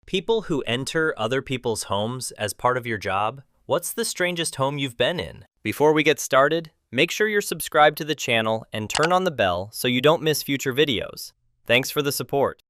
People who enter other people's homes as part of your job, what's the strangest home you've been in? Before we get started, make sure you're subscribed to the channel and turn on the bell so you don't miss future videos. Thanks for the support.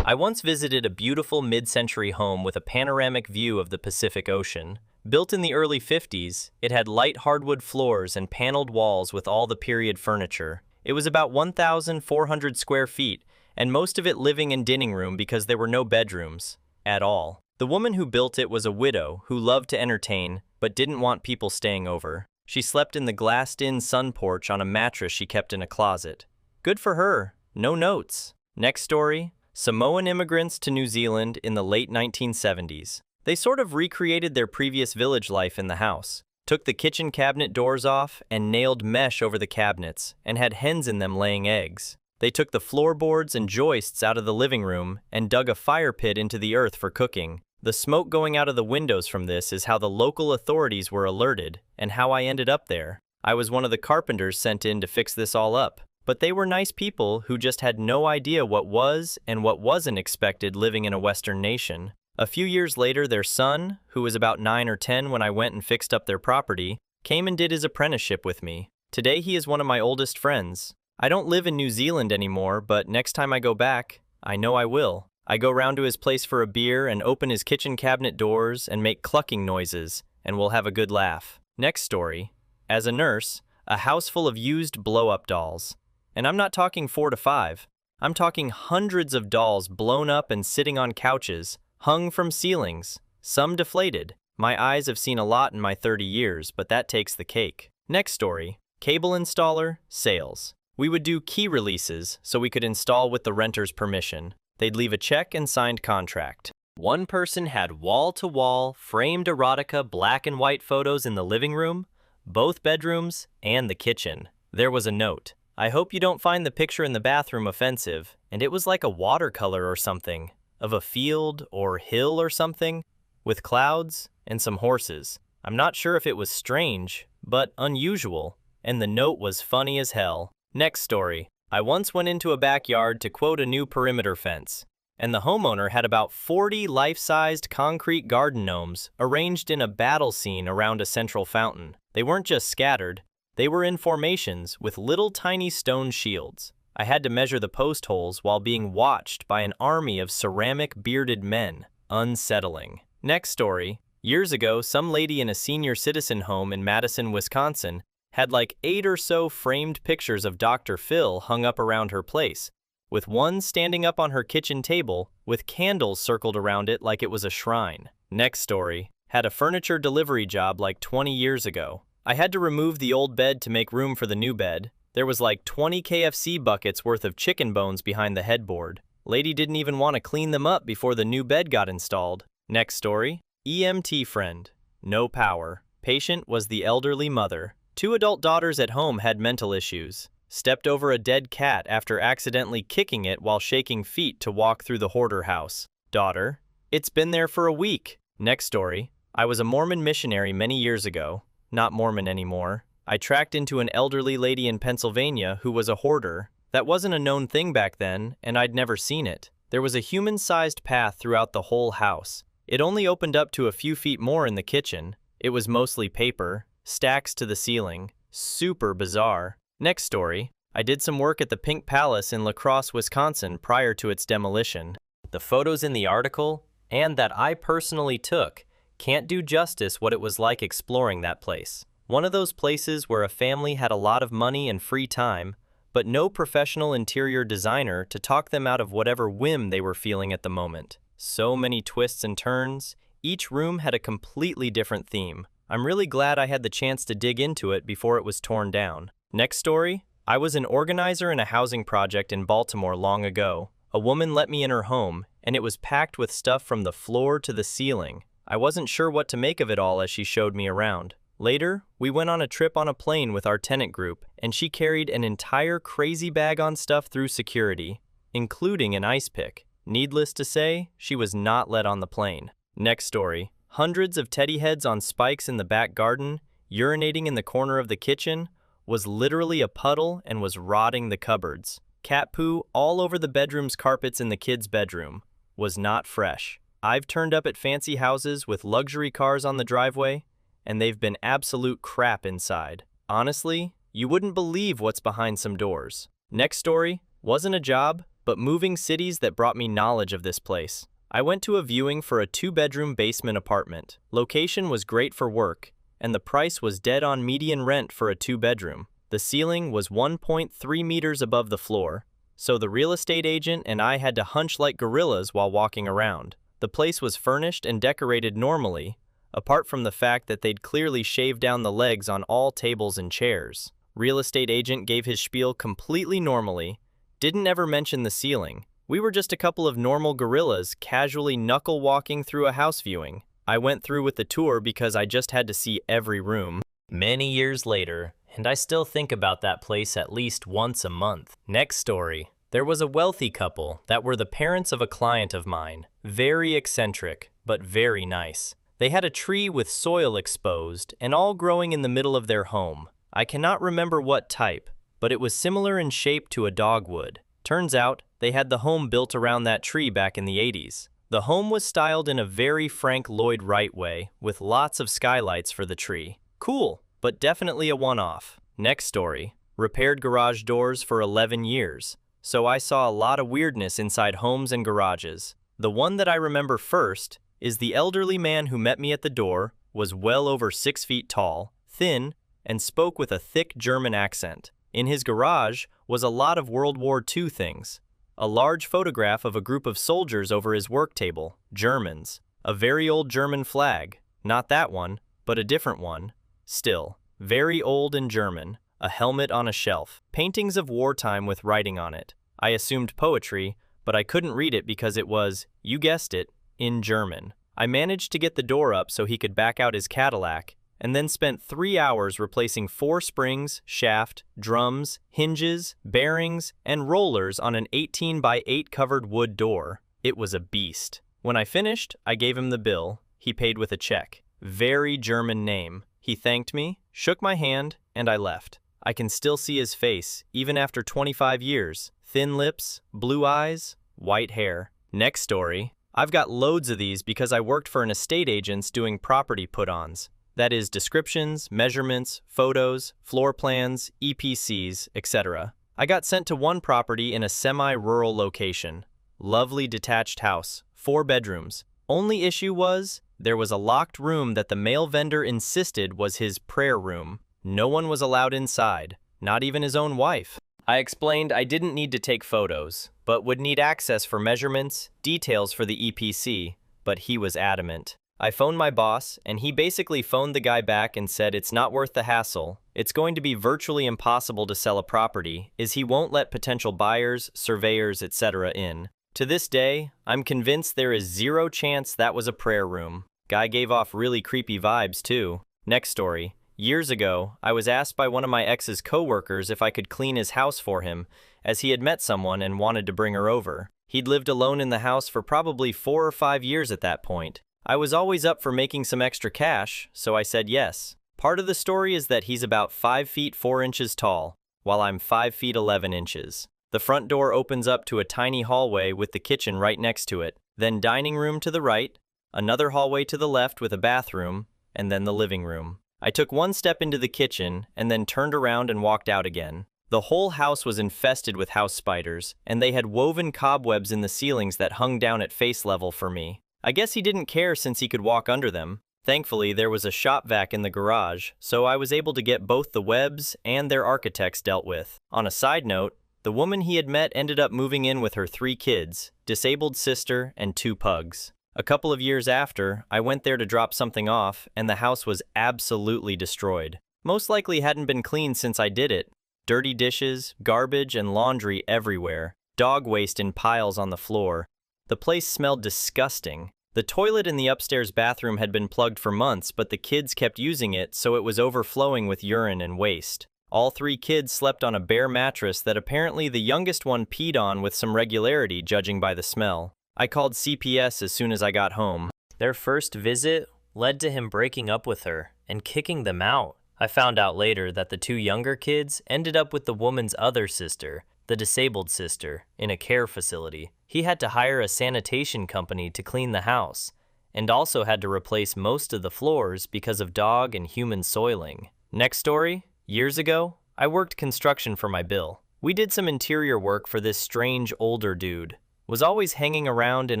I once visited a beautiful mid-century home with a panoramic view of the Pacific Ocean. Built in the early 50s, it had light hardwood floors and paneled walls with all the period furniture. It was about 1,400 square feet, and most of it living and dining room because there were no bedrooms at all. The woman who built it was a widow who loved to entertain but didn't want people staying over. She slept in the glassed-in sun porch on a mattress she kept in a closet. Good for her. No notes. Next story. Samoan immigrants to New Zealand in the late 1970s. They sort of recreated their previous village life in the house, took the kitchen cabinet doors off and nailed mesh over the cabinets and had hens in them laying eggs. They took the floorboards and joists out of the living room and dug a fire pit into the earth for cooking. The smoke going out of the windows from this is how the local authorities were alerted and how I ended up there. I was one of the carpenters sent in to fix this all up. But they were nice people who just had no idea what was and what wasn't expected living in a Western nation. A few years later, their son, who was about 9 or 10 when I went and fixed up their property, came and did his apprenticeship with me. Today he is one of my oldest friends. I don't live in New Zealand anymore, but next time I go back, I know I will. I go round to his place for a beer and open his kitchen cabinet doors and make clucking noises, and we'll have a good laugh. Next story. As a nurse, a house full of used blow-up dolls. And I'm not talking 4 to 5. I'm talking hundreds of dolls blown up and sitting on couches, hung from ceilings, some deflated. My eyes have seen a lot in my 30 years, but that takes the cake. Next story. Cable installer, sales. We would do key releases so we could install with the renter's permission. They'd leave a check and signed contract. One person had wall-to-wall, framed erotica black and white photos in the living room, both bedrooms, and the kitchen. There was a note. I hope you don't find the picture in the bathroom offensive, and it was like a watercolor or something, of a field or hill or something, with clouds and some horses. I'm not sure if it was strange, but unusual, and the note was funny as hell. Next story. I once went into a backyard to quote a new perimeter fence, and the homeowner had about 40 life-sized concrete garden gnomes arranged in a battle scene around a central fountain. They weren't just scattered, they were in formations with little tiny stone shields. I had to measure the post holes while being watched by an army of ceramic bearded men. Unsettling. Next story. Years ago, some lady in a senior citizen home in Madison, Wisconsin had like 8 or so framed pictures of Dr. Phil hung up around her place, with one standing up on her kitchen table with candles circled around it like it was a shrine. Next story. Had a furniture delivery job like 20 years ago. I had to remove the old bed to make room for the new bed. There was like 20 KFC buckets worth of chicken bones behind the headboard. Lady didn't even want to clean them up before the new bed got installed. Next story. EMT friend. No power. Patient was the elderly mother. 2 adult daughters at home had mental issues. Stepped over a dead cat after accidentally kicking it while shaking feet to walk through the hoarder house. Daughter. It's been there for a week. Next story. I was a Mormon missionary many years ago. Not Mormon anymore. I tracked into an elderly lady in Pennsylvania who was a hoarder. That wasn't a known thing back then, and I'd never seen it. There was a human-sized path throughout the whole house. It only opened up to a few feet more in the kitchen. It was mostly paper, stacks to the ceiling. Super bizarre. Next story. I did some work at the Pink Palace in La Crosse, Wisconsin prior to its demolition. The photos in the article, and that I personally took, can't do justice what it was like exploring that place. One of those places where a family had a lot of money and free time, but no professional interior designer to talk them out of whatever whim they were feeling at the moment. So many twists and turns. Each room had a completely different theme. I'm really glad I had the chance to dig into it before it was torn down. Next story. I was an organizer in a housing project in Baltimore long ago. A woman let me in her home, and it was packed with stuff from the floor to the ceiling. I wasn't sure what to make of it all as she showed me around. Later, we went on a trip on a plane with our tenant group, and she carried an entire crazy bag on stuff through security, including an ice pick. Needless to say, she was not let on the plane. Next story. Hundreds of teddy heads on spikes in the back garden, urinating in the corner of the kitchen, was literally a puddle and was rotting the cupboards. Cat poo all over the bedroom's carpets in the kids' bedroom. Was not fresh. I've turned up at fancy houses with luxury cars on the driveway, and they've been absolute crap inside. Honestly, you wouldn't believe what's behind some doors. Next story wasn't a job, but moving cities that brought me knowledge of this place. I went to a viewing for a 2-bedroom basement apartment. Location was great for work, and the price was dead on median rent for a 2-bedroom. The ceiling was 1.3 meters above the floor, so the real estate agent and I had to hunch like gorillas while walking around. The place was furnished and decorated normally, apart from the fact that they'd clearly shaved down the legs on all tables and chairs. Real estate agent gave his spiel completely normally, didn't ever mention the ceiling. We were just a couple of normal gorillas casually knuckle walking through a house viewing. I went through with the tour because I just had to see every room. Many years later, and I still think about that place at least once a month. Next story. There was a wealthy couple that were the parents of a client of mine. Very eccentric, but very nice. They had a tree with soil exposed and all growing in the middle of their home. I cannot remember what type, but it was similar in shape to a dogwood. Turns out, they had the home built around that tree back in the 80s. The home was styled in a very Frank Lloyd Wright way, with lots of skylights for the tree. Cool, but definitely a one-off. Next story. Repaired garage doors for 11 years. So I saw a lot of weirdness inside homes and garages. The one that I remember first is the elderly man who met me at the door was well over 6 feet tall, thin, and spoke with a thick German accent. In his garage was a lot of World War II things. A large photograph of a group of soldiers over his work table, Germans. A very old German flag, not that one, but a different one. Still, very old and German. A helmet on a shelf. Paintings of wartime with writing on it. I assumed poetry, but I couldn't read it because it was, you guessed it, in German. I managed to get the door up so he could back out his Cadillac, and then spent 3 hours replacing 4 springs, shaft, drums, hinges, bearings, and rollers on an 18 by 8 covered wood door. It was a beast. When I finished, I gave him the bill. He paid with a check. Very German name. He thanked me, shook my hand, and I left. I can still see his face, even after 25 years. Thin lips, blue eyes, white hair. Next story. I've got loads of these because I worked for an estate agent doing property put-ons. That is descriptions, measurements, photos, floor plans, EPCs, etc. I got sent to one property in a semi-rural location. Lovely detached house, 4 bedrooms. Only issue was, there was a locked room that the male vendor insisted was his prayer room. No one was allowed inside, not even his own wife. I explained I didn't need to take photos, but would need access for measurements, details for the EPC, but he was adamant. I phoned my boss, and he basically phoned the guy back and said it's not worth the hassle. It's going to be virtually impossible to sell a property, as he won't let potential buyers, surveyors, etc. in. To this day, I'm convinced there is 0 chance that was a prayer room. Guy gave off really creepy vibes too. Next story. Years ago, I was asked by one of my ex's co-workers if I could clean his house for him, as he had met someone and wanted to bring her over. He'd lived alone in the house for probably 4 or 5 years at that point. I was always up for making some extra cash, so I said yes. Part of the story is that he's about 5 feet 4 inches tall, while I'm 5 feet 11 inches. The front door opens up to a tiny hallway with the kitchen right next to it, then dining room to the right, another hallway to the left with a bathroom, and then the living room. I took 1 step into the kitchen and then turned around and walked out again. The whole house was infested with house spiders, and they had woven cobwebs in the ceilings that hung down at face level for me. I guess he didn't care since he could walk under them. Thankfully, there was a shop vac in the garage, so I was able to get both the webs and their architects dealt with. On a side note, the woman he had met ended up moving in with her 3 kids, disabled sister, and 2 pugs. A couple of years after, I went there to drop something off, and the house was absolutely destroyed. Most likely hadn't been cleaned since I did it. Dirty dishes, garbage, and laundry everywhere. Dog waste in piles on the floor. The place smelled disgusting. The toilet in the upstairs bathroom had been plugged for months, but the kids kept using it, so it was overflowing with urine and waste. All 3 kids slept on a bare mattress that apparently the youngest one peed on with some regularity, judging by the smell. I called CPS as soon as I got home. Their first visit led to him breaking up with her and kicking them out. I found out later that the 2 younger kids ended up with the woman's other sister, the disabled sister, in a care facility. He had to hire a sanitation company to clean the house, and also had to replace most of the floors because of dog and human soiling. Next story, years ago, I worked construction for my bill. We did some interior work for this strange older dude. Was always hanging around in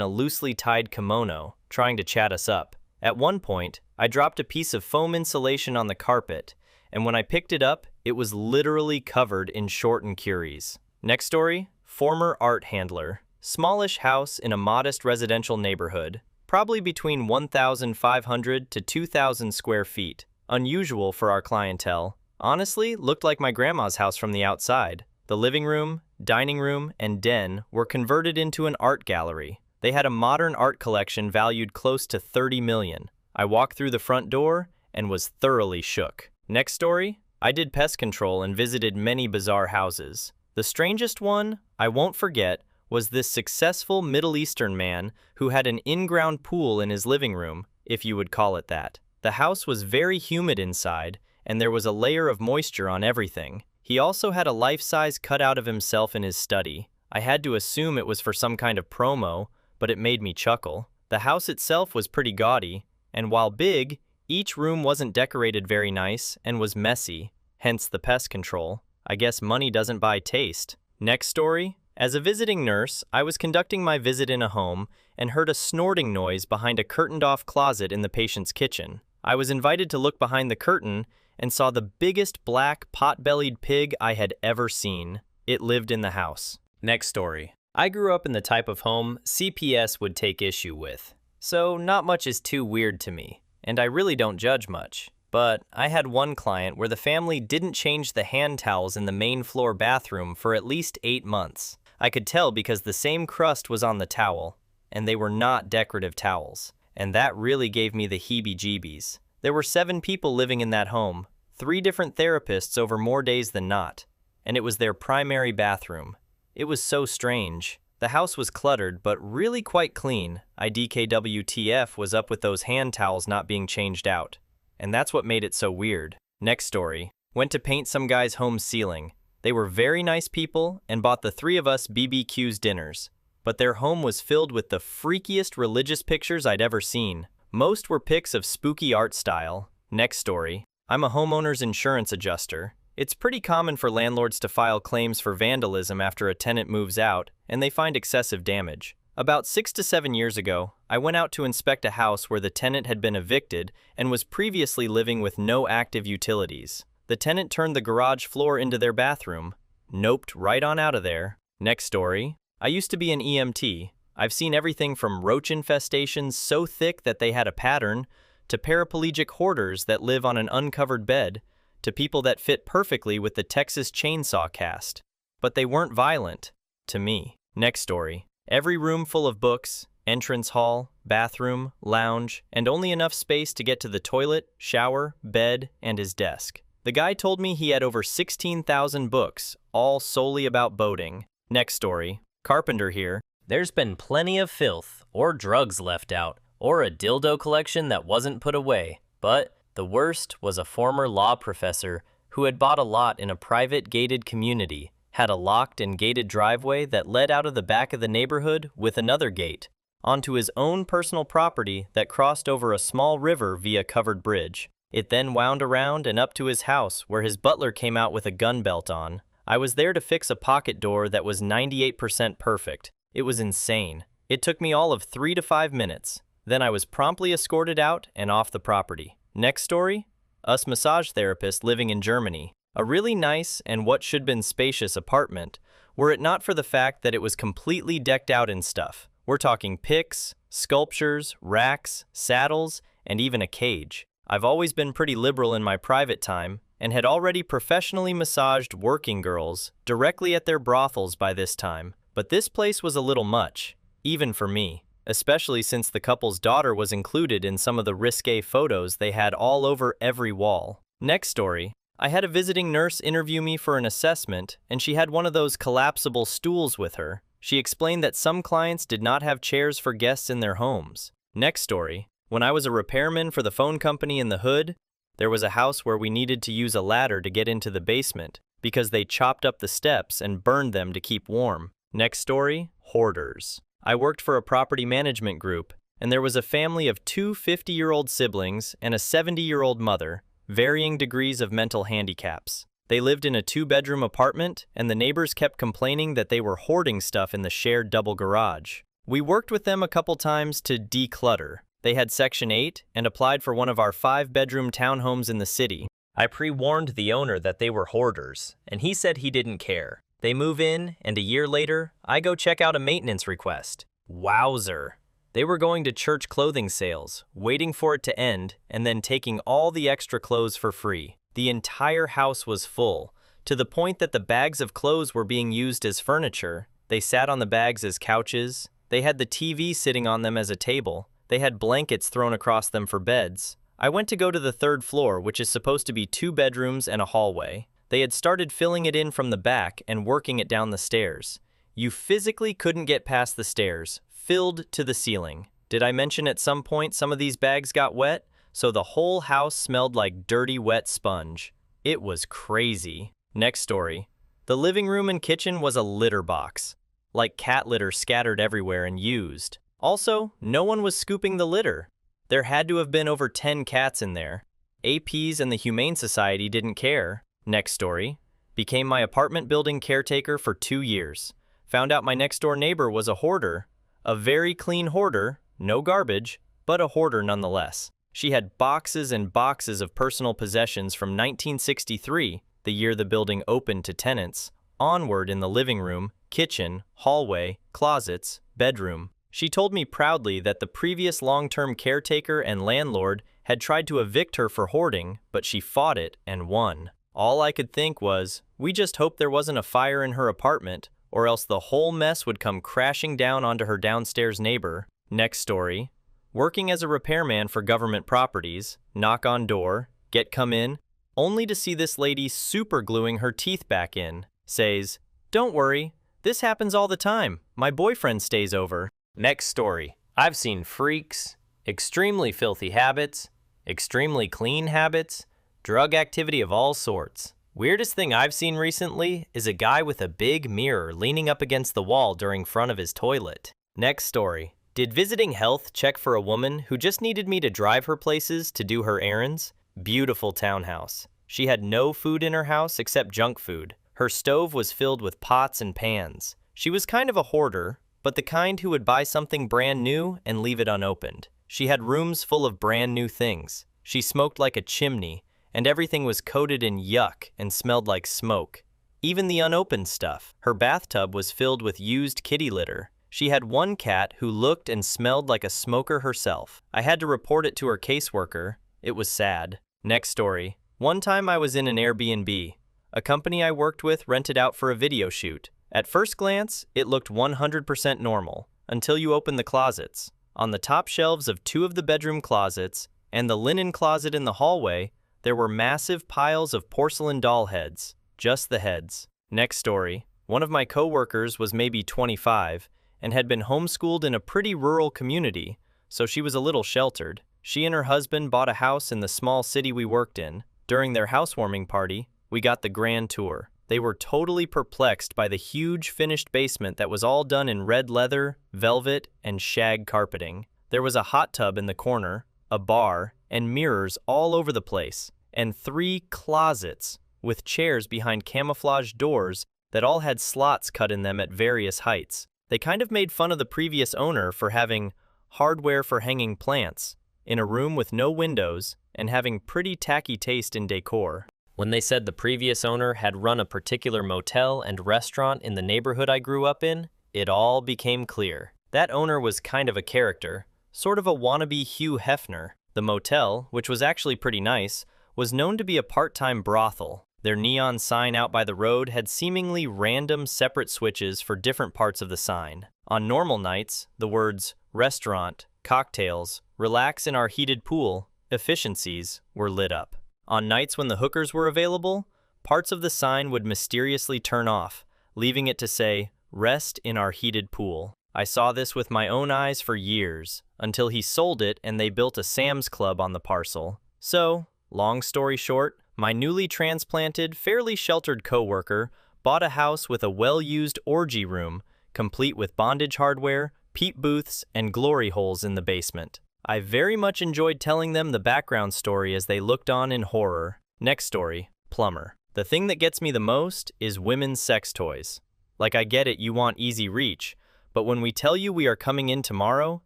a loosely tied kimono, trying to chat us up. At one point, I dropped a piece of foam insulation on the carpet, and when I picked it up, it was literally covered in short and curies. Next story, former art handler. Smallish house in a modest residential neighborhood, probably between 1,500 to 2,000 square feet. Unusual for our clientele. Honestly, looked like my grandma's house from the outside. The living room, dining room, and den were converted into an art gallery. They had a modern art collection valued close to $30 million. I walked through the front door and was thoroughly shook. Next story, I did pest control and visited many bizarre houses. The strangest one I won't forget was this successful Middle Eastern man who had an in-ground pool in his living room, if you would call it that. The house was very humid inside, and there was a layer of moisture on everything. He also had a life-size cutout of himself in his study. I had to assume it was for some kind of promo, but it made me chuckle. The house itself was pretty gaudy, and while big, each room wasn't decorated very nice and was messy, hence the pest control. I guess money doesn't buy taste. Next story. As a visiting nurse, I was conducting my visit in a home and heard a snorting noise behind a curtained-off closet in the patient's kitchen. I was invited to look behind the curtain and saw the biggest black pot-bellied pig I had ever seen. It lived in the house. Next story. I grew up in the type of home CPS would take issue with, so not much is too weird to me, and I really don't judge much. But I had one client where the family didn't change the hand towels in the main floor bathroom for at least 8 months. I could tell because the same crust was on the towel, and they were not decorative towels, and that really gave me the heebie-jeebies. There were 7 people living in that home, 3 different therapists over more days than not, and it was their primary bathroom. It was so strange. The house was cluttered, but really quite clean. DKWTF was up with those hand towels not being changed out, and that's what made it so weird. Next story. Went to paint some guy's home ceiling. They were very nice people and bought the 3 of us BBQ's dinners, but their home was filled with the freakiest religious pictures I'd ever seen. Most were pics of spooky art style. Next story. I'm a homeowner's insurance adjuster. It's pretty common for landlords to file claims for vandalism after a tenant moves out and they find excessive damage. About 6 to 7 years ago, I went out to inspect a house where the tenant had been evicted and was previously living with no active utilities. The tenant turned the garage floor into their bathroom, noped right on out of there. Next story. I used to be an EMT. I've seen everything from roach infestations so thick that they had a pattern, to paraplegic hoarders that live on an uncovered bed, to people that fit perfectly with the Texas Chainsaw cast. But they weren't violent, to me. Next story. Every room full of books, entrance hall, bathroom, lounge, and only enough space to get to the toilet, shower, bed, and his desk. The guy told me he had over 16,000 books, all solely about boating. Next story. Carpenter here. There's been plenty of filth, or drugs left out, or a dildo collection that wasn't put away. But the worst was a former law professor who had bought a lot in a private gated community, had a locked and gated driveway that led out of the back of the neighborhood with another gate, onto his own personal property that crossed over a small river via covered bridge. It then wound around and up to his house where his butler came out with a gun belt on. I was there to fix a pocket door that was 98% perfect. It was insane. It took me all of 3 to 5 minutes. Then I was promptly escorted out and off the property. Next story. Us massage therapists living in Germany. A really nice and what should have been spacious apartment, were it not for the fact that it was completely decked out in stuff. We're talking picks, sculptures, racks, saddles, and even a cage. I've always been pretty liberal in my private time, and had already professionally massaged working girls directly at their brothels by this time. But this place was a little much, even for me, especially since the couple's daughter was included in some of the risque photos they had all over every wall. Next story. I had a visiting nurse interview me for an assessment, and she had one of those collapsible stools with her. She explained that some clients did not have chairs for guests in their homes. Next story. When I was a repairman for the phone company in the hood, there was a house where we needed to use a ladder to get into the basement. because they chopped up the steps and burned them to keep warm. Next story, hoarders. I worked for a property management group, and there was a family of two 50-year-old siblings and a 70-year-old mother, varying degrees of mental handicaps. They lived in a 2-bedroom apartment, and the neighbors kept complaining that they were hoarding stuff in the shared double garage. We worked with them a couple times to declutter. They had Section 8 and applied for one of our 5-bedroom townhomes in the city. I pre-warned the owner that they were hoarders, and he said he didn't care. They move in, and a year later, I go check out a maintenance request. Wowzer! They were going to church clothing sales, waiting for it to end, and then taking all the extra clothes for free. The entire house was full, to the point that the bags of clothes were being used as furniture. They sat on the bags as couches. They had the TV sitting on them as a table. They had blankets thrown across them for beds. I went to go to the 3rd floor, which is supposed to be 2 bedrooms and a hallway. They had started filling it in from the back and working it down the stairs. You physically couldn't get past the stairs, filled to the ceiling. Did I mention at some point some of these bags got wet? So the whole house smelled like dirty, wet sponge. It was crazy. Next story. The living room and kitchen was a litter box, like cat litter scattered everywhere and used. Also, no one was scooping the litter. There had to have been over 10 cats in there. APs and the Humane Society didn't care. Next story. Became my apartment building caretaker for 2 years. Found out my next door neighbor was a hoarder. A very clean hoarder, no garbage, but a hoarder nonetheless. She had boxes and boxes of personal possessions from 1963, the year the building opened to tenants, onward in the living room, kitchen, hallway, closets, bedroom. She told me proudly that the previous long-term caretaker and landlord had tried to evict her for hoarding, but she fought it and won. All I could think was, we just hope there wasn't a fire in her apartment, or else the whole mess would come crashing down onto her downstairs neighbor. Next story. Working as a repairman for government properties, knock on door, come in, only to see this lady super gluing her teeth back in. Says, "Don't worry, this happens all the time. My boyfriend stays over." Next story. I've seen freaks, extremely filthy habits, extremely clean habits, drug activity of all sorts. Weirdest thing I've seen recently is a guy with a big mirror leaning up against the wall during front of his toilet. Next story. Did visiting health check for a woman who just needed me to drive her places to do her errands? Beautiful townhouse. She had no food in her house except junk food. Her stove was filled with pots and pans. She was kind of a hoarder, but the kind who would buy something brand new and leave it unopened. She had rooms full of brand new things. She smoked like a chimney, and everything was coated in yuck and smelled like smoke. Even the unopened stuff. Her bathtub was filled with used kitty litter. She had one cat who looked and smelled like a smoker herself. I had to report it to her caseworker. It was sad. Next story. One time I was in an Airbnb. A company I worked with rented out for a video shoot. At first glance, it looked 100% normal, until you opened the closets. On the top shelves of 2 of the bedroom closets, and the linen closet in the hallway, there were massive piles of porcelain doll heads. Just the heads. Next story. One of my co-workers was maybe 25, and had been homeschooled in a pretty rural community, so she was a little sheltered. She and her husband bought a house in the small city we worked in. During their housewarming party, we got the grand tour. They were totally perplexed by the huge finished basement that was all done in red leather, velvet, and shag carpeting. There was a hot tub in the corner, a bar, and mirrors all over the place, and 3 closets with chairs behind camouflage doors that all had slots cut in them at various heights. They kind of made fun of the previous owner for having hardware for hanging plants in a room with no windows and having pretty tacky taste in decor. When they said the previous owner had run a particular motel and restaurant in the neighborhood I grew up in, it all became clear. That owner was kind of a character, sort of a wannabe Hugh Hefner. The motel, which was actually pretty nice, was known to be a part-time brothel. Their neon sign out by the road had seemingly random separate switches for different parts of the sign. On normal nights, the words restaurant, cocktails, relax in our heated pool, efficiencies were lit up. On nights when the hookers were available, parts of the sign would mysteriously turn off, leaving it to say, rest in our heated pool. I saw this with my own eyes for years, until he sold it and they built a Sam's Club on the parcel. So, long story short, My newly transplanted, fairly sheltered coworker bought a house with a well-used orgy room, complete with bondage hardware, peep booths, and glory holes in the basement. I very much enjoyed telling them the background story as they looked on in horror. Next story, plumber. The thing that gets me the most is women's sex toys. Like, I get it, you want easy reach, but when we tell you we are coming in tomorrow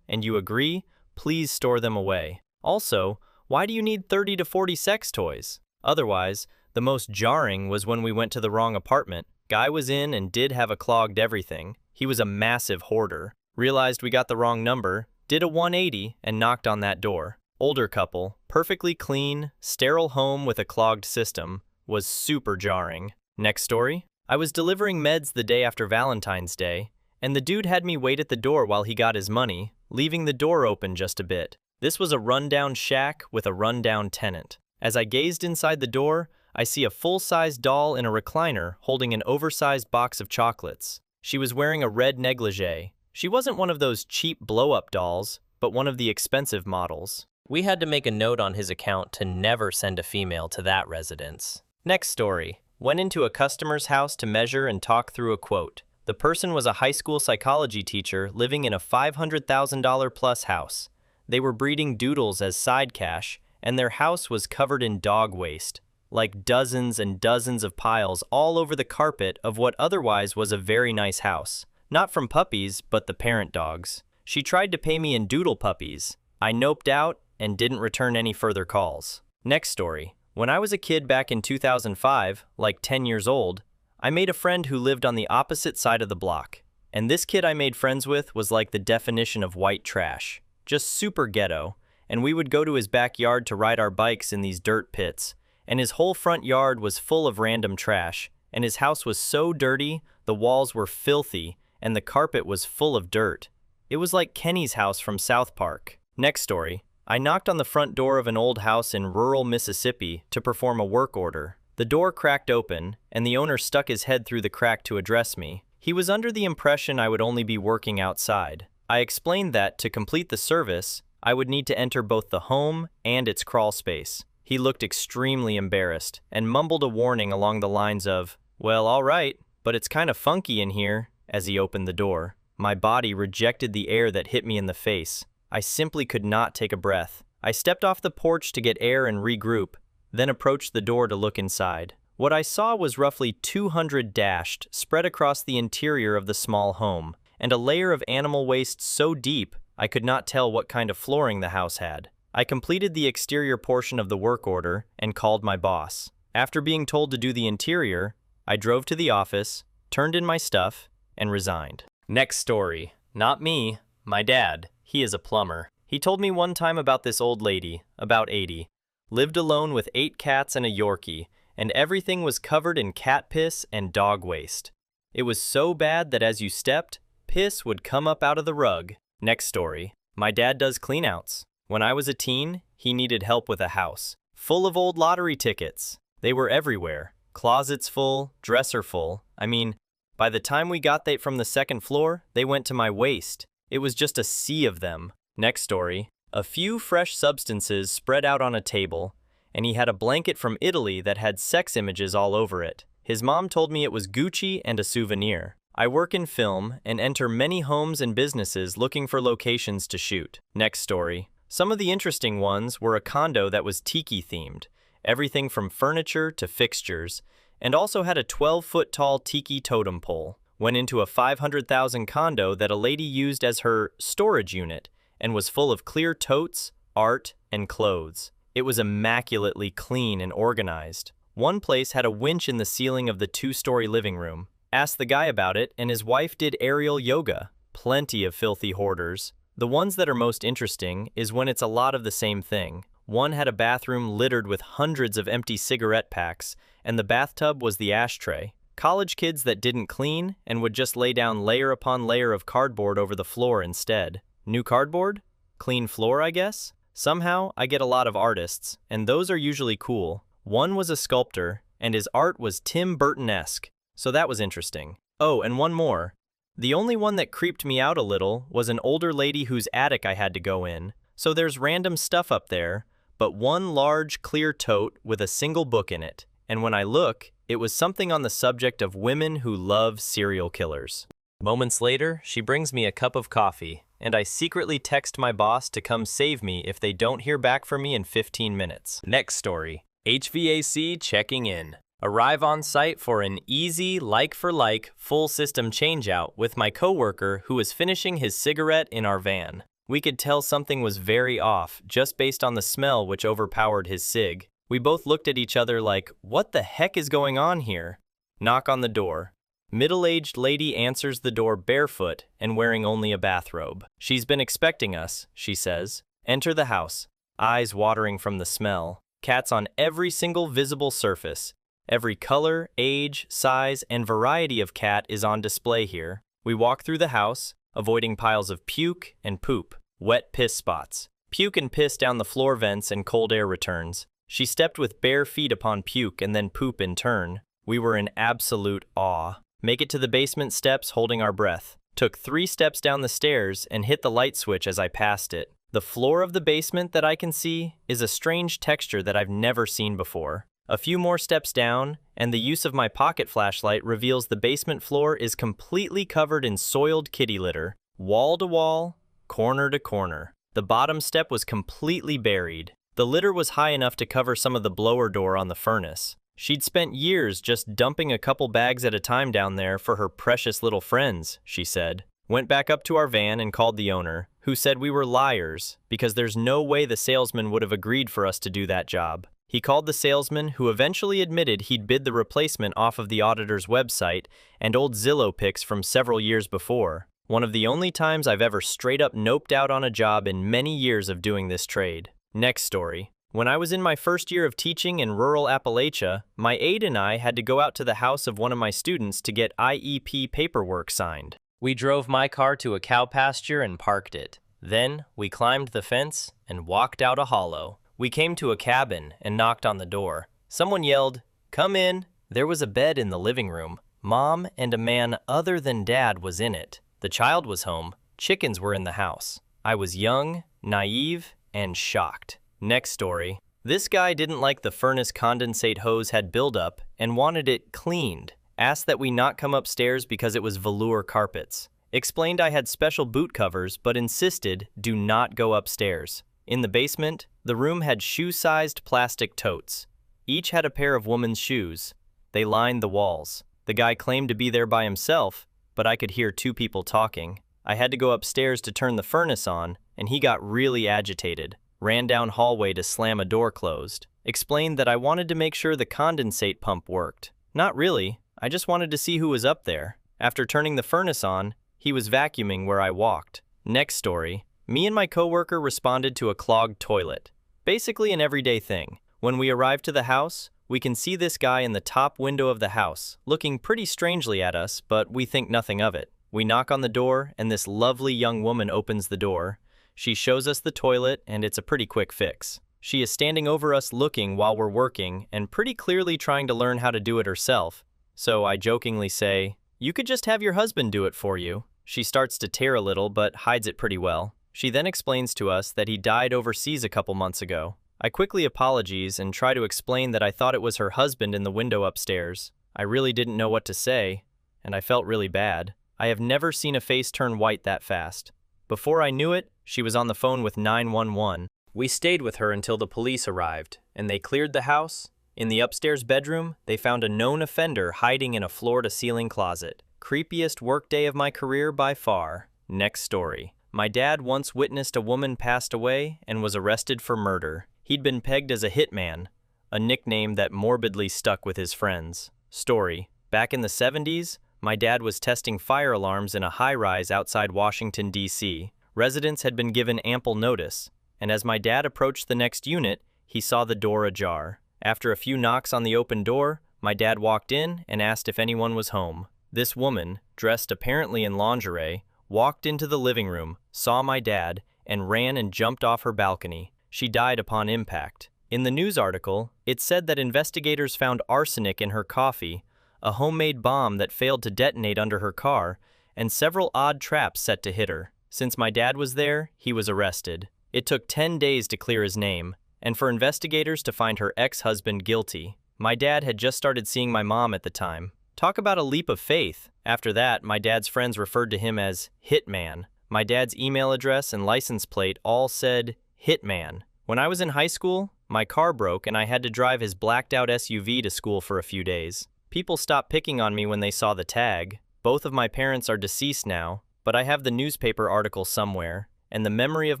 and you agree, please store them away. Also, why do you need 30 to 40 sex toys? Otherwise, the most jarring was when we went to the wrong apartment. Guy was in and did have a clogged everything. He was a massive hoarder. Realized we got the wrong number, did a 180 and knocked on that door. Older couple, perfectly clean, sterile home with a clogged system, was super jarring. Next story. I was delivering meds the day after Valentine's Day, and the dude had me wait at the door while he got his money, leaving the door open just a bit. This was a rundown shack with a rundown tenant. As I gazed inside the door, I see a full-size doll in a recliner holding an oversized box of chocolates. She was wearing a red negligee. She wasn't one of those cheap blow-up dolls, but one of the expensive models. We had to make a note on his account to never send a female to that residence. Next story. Went into a customer's house to measure and talk through a quote. The person was a high school psychology teacher living in a $500,000 plus house. They were breeding doodles as side cash, and their house was covered in dog waste, like dozens and dozens of piles all over the carpet of what otherwise was a very nice house. Not from puppies, but the parent dogs. She tried to pay me in doodle puppies. I noped out and didn't return any further calls. Next story. When I was a kid back in 2005, like 10 years old, I made a friend who lived on the opposite side of the block. And this kid I made friends with was like the definition of white trash. Just super ghetto. And we would go to his backyard to ride our bikes in these dirt pits. And his whole front yard was full of random trash. And his house was so dirty, the walls were filthy, and the carpet was full of dirt. It was like Kenny's house from South Park. Next story. I knocked on the front door of an old house in rural Mississippi to perform a work order. The door cracked open, and the owner stuck his head through the crack to address me. He was under the impression I would only be working outside. I explained that, to complete the service, I would need to enter both the home and its crawl space. He looked extremely embarrassed and mumbled a warning along the lines of, "Well, all right, but it's kind of funky in here," as he opened the door. My body rejected the air that hit me in the face. I simply could not take a breath. I stepped off the porch to get air and regroup, then approached the door to look inside. What I saw was roughly 200 dashed spread across the interior of the small home, and a layer of animal waste so deep I could not tell what kind of flooring the house had. I completed the exterior portion of the work order and called my boss. After being told to do the interior, I drove to the office, turned in my stuff, and resigned. Next story. Not me, my dad. He is a plumber. He told me one time about this old lady, about 80, lived alone with 8 cats and a Yorkie, and everything was covered in cat piss and dog waste. It was so bad that as you stepped, piss would come up out of the rug. Next story. My dad does cleanouts. When I was a teen, he needed help with a house, full of old lottery tickets. They were everywhere. Closets full, dresser full. I mean, by the time we got there from the second floor, they went to my waist. It was just a sea of them. Next story. A few fresh substances spread out on a table, and he had a blanket from Italy that had sex images all over it. His mom told me it was Gucci and a souvenir. I work in film and enter many homes and businesses looking for locations to shoot. Next story. Some of the interesting ones were a condo that was tiki themed, everything from furniture to fixtures, and also had a 12-foot tall tiki totem pole. Went into a $500,000 condo that a lady used as her storage unit and was full of clear totes, art, and clothes. It was immaculately clean and organized. One place had a winch in the ceiling of the 2-story living room. Asked the guy about it, and his wife did aerial yoga. Plenty of filthy hoarders. The ones that are most interesting is when it's a lot of the same thing. One had a bathroom littered with hundreds of empty cigarette packs, and the bathtub was the ashtray. College kids that didn't clean and would just lay down layer upon layer of cardboard over the floor instead. New cardboard? Clean floor, I guess? Somehow, I get a lot of artists, and those are usually cool. One was a sculptor, and his art was Tim Burton-esque, so that was interesting. Oh, and one more. The only one that creeped me out a little was an older lady whose attic I had to go in. So there's random stuff up there, but one large, clear tote with a single book in it. And when I look, it was something on the subject of women who love serial killers. Moments later, she brings me a cup of coffee, and I secretly text my boss to come save me if they don't hear back from me in 15 minutes. Next story. HVAC checking in. Arrive on site for an easy, like-for-like, full system changeout with my coworker who was finishing his cigarette in our van. We could tell something was very off just based on the smell which overpowered his cig. We both looked at each other like, what the heck is going on here? Knock on the door. Middle-aged lady answers the door barefoot and wearing only a bathrobe. She's been expecting us, she says. Enter the house, eyes watering from the smell. Cats on every single visible surface. Every color, age, size, and variety of cat is on display here. We walk through the house, avoiding piles of puke and poop, wet piss spots. Puke and piss down the floor vents and cold air returns. She stepped with bare feet upon puke and then poop in turn. We were in absolute awe. Make it to the basement steps holding our breath. Took 3 steps down the stairs and hit the light switch as I passed it. The floor of the basement that I can see is a strange texture that I've never seen before. A few more steps down, and the use of my pocket flashlight reveals the basement floor is completely covered in soiled kitty litter, wall to wall, corner to corner. The bottom step was completely buried. The litter was high enough to cover some of the blower door on the furnace. She'd spent years just dumping a couple bags at a time down there for her precious little friends, she said. Went back up to our van and called the owner, who said we were liars because there's no way the salesman would have agreed for us to do that job. He called the salesman, who eventually admitted he'd bid the replacement off of the auditor's website and old Zillow pics from several years before. One of the only times I've ever straight up noped out on a job in many years of doing this trade. Next story. When I was in my first year of teaching in rural Appalachia, my aide and I had to go out to the house of one of my students to get IEP paperwork signed. We drove my car to a cow pasture and parked it. Then, we climbed the fence and walked out a hollow. We came to a cabin and knocked on the door. Someone yelled, "Come in." There was a bed in the living room. Mom and a man other than Dad was in it. The child was home. Chickens were in the house. I was young, naive, and shocked. Next story. This guy didn't like the furnace condensate hose had buildup and wanted it cleaned. Asked that we not come upstairs because it was velour carpets. Explained I had special boot covers but insisted do not go upstairs. In the basement, the room had shoe-sized plastic totes. Each had a pair of women's shoes. They lined the walls. The guy claimed to be there by himself, but I could hear 2 people talking. I had to go upstairs to turn the furnace on, and he got really agitated. Ran down hallway to slam a door closed. Explained that I wanted to make sure the condensate pump worked. Not really, I just wanted to see who was up there. After turning the furnace on, he was vacuuming where I walked. Next story. Me and my coworker responded to a clogged toilet. Basically an everyday thing. When we arrive to the house, we can see this guy in the top window of the house, looking pretty strangely at us, but we think nothing of it. We knock on the door, and this lovely young woman opens the door. She shows us the toilet, and it's a pretty quick fix. She is standing over us looking while we're working, and pretty clearly trying to learn how to do it herself. So I jokingly say, "You could just have your husband do it for you." She starts to tear a little, but hides it pretty well. She then explains to us that he died overseas a couple months ago. I quickly apologize and try to explain that I thought it was her husband in the window upstairs. I really didn't know what to say, and I felt really bad. I have never seen a face turn white that fast. Before I knew it, she was on the phone with 911. We stayed with her until the police arrived, and they cleared the house. In the upstairs bedroom, they found a known offender hiding in a floor-to-ceiling closet. Creepiest workday of my career by far. Next story. My dad once witnessed a woman passed away and was arrested for murder. He'd been pegged as a hitman, a nickname that morbidly stuck with his friends. Story. Back in the 70s, my dad was testing fire alarms in a high-rise outside Washington, D.C. Residents had been given ample notice, and as my dad approached the next unit, he saw the door ajar. After a few knocks on the open door, my dad walked in and asked if anyone was home. This woman, dressed apparently in lingerie, walked into the living room, saw my dad, and ran and jumped off her balcony. She died upon impact. In the news article, it said that investigators found arsenic in her coffee, a homemade bomb that failed to detonate under her car, and several odd traps set to hit her. Since my dad was there, he was arrested. It took 10 days to clear his name, and for investigators to find her ex-husband guilty. My dad had just started seeing my mom at the time. Talk about a leap of faith. After that, my dad's friends referred to him as Hitman. My dad's email address and license plate all said Hitman. When I was in high school, my car broke and I had to drive his blacked-out SUV to school for a few days. People stopped picking on me when they saw the tag. Both of my parents are deceased now, but I have the newspaper article somewhere, and the memory of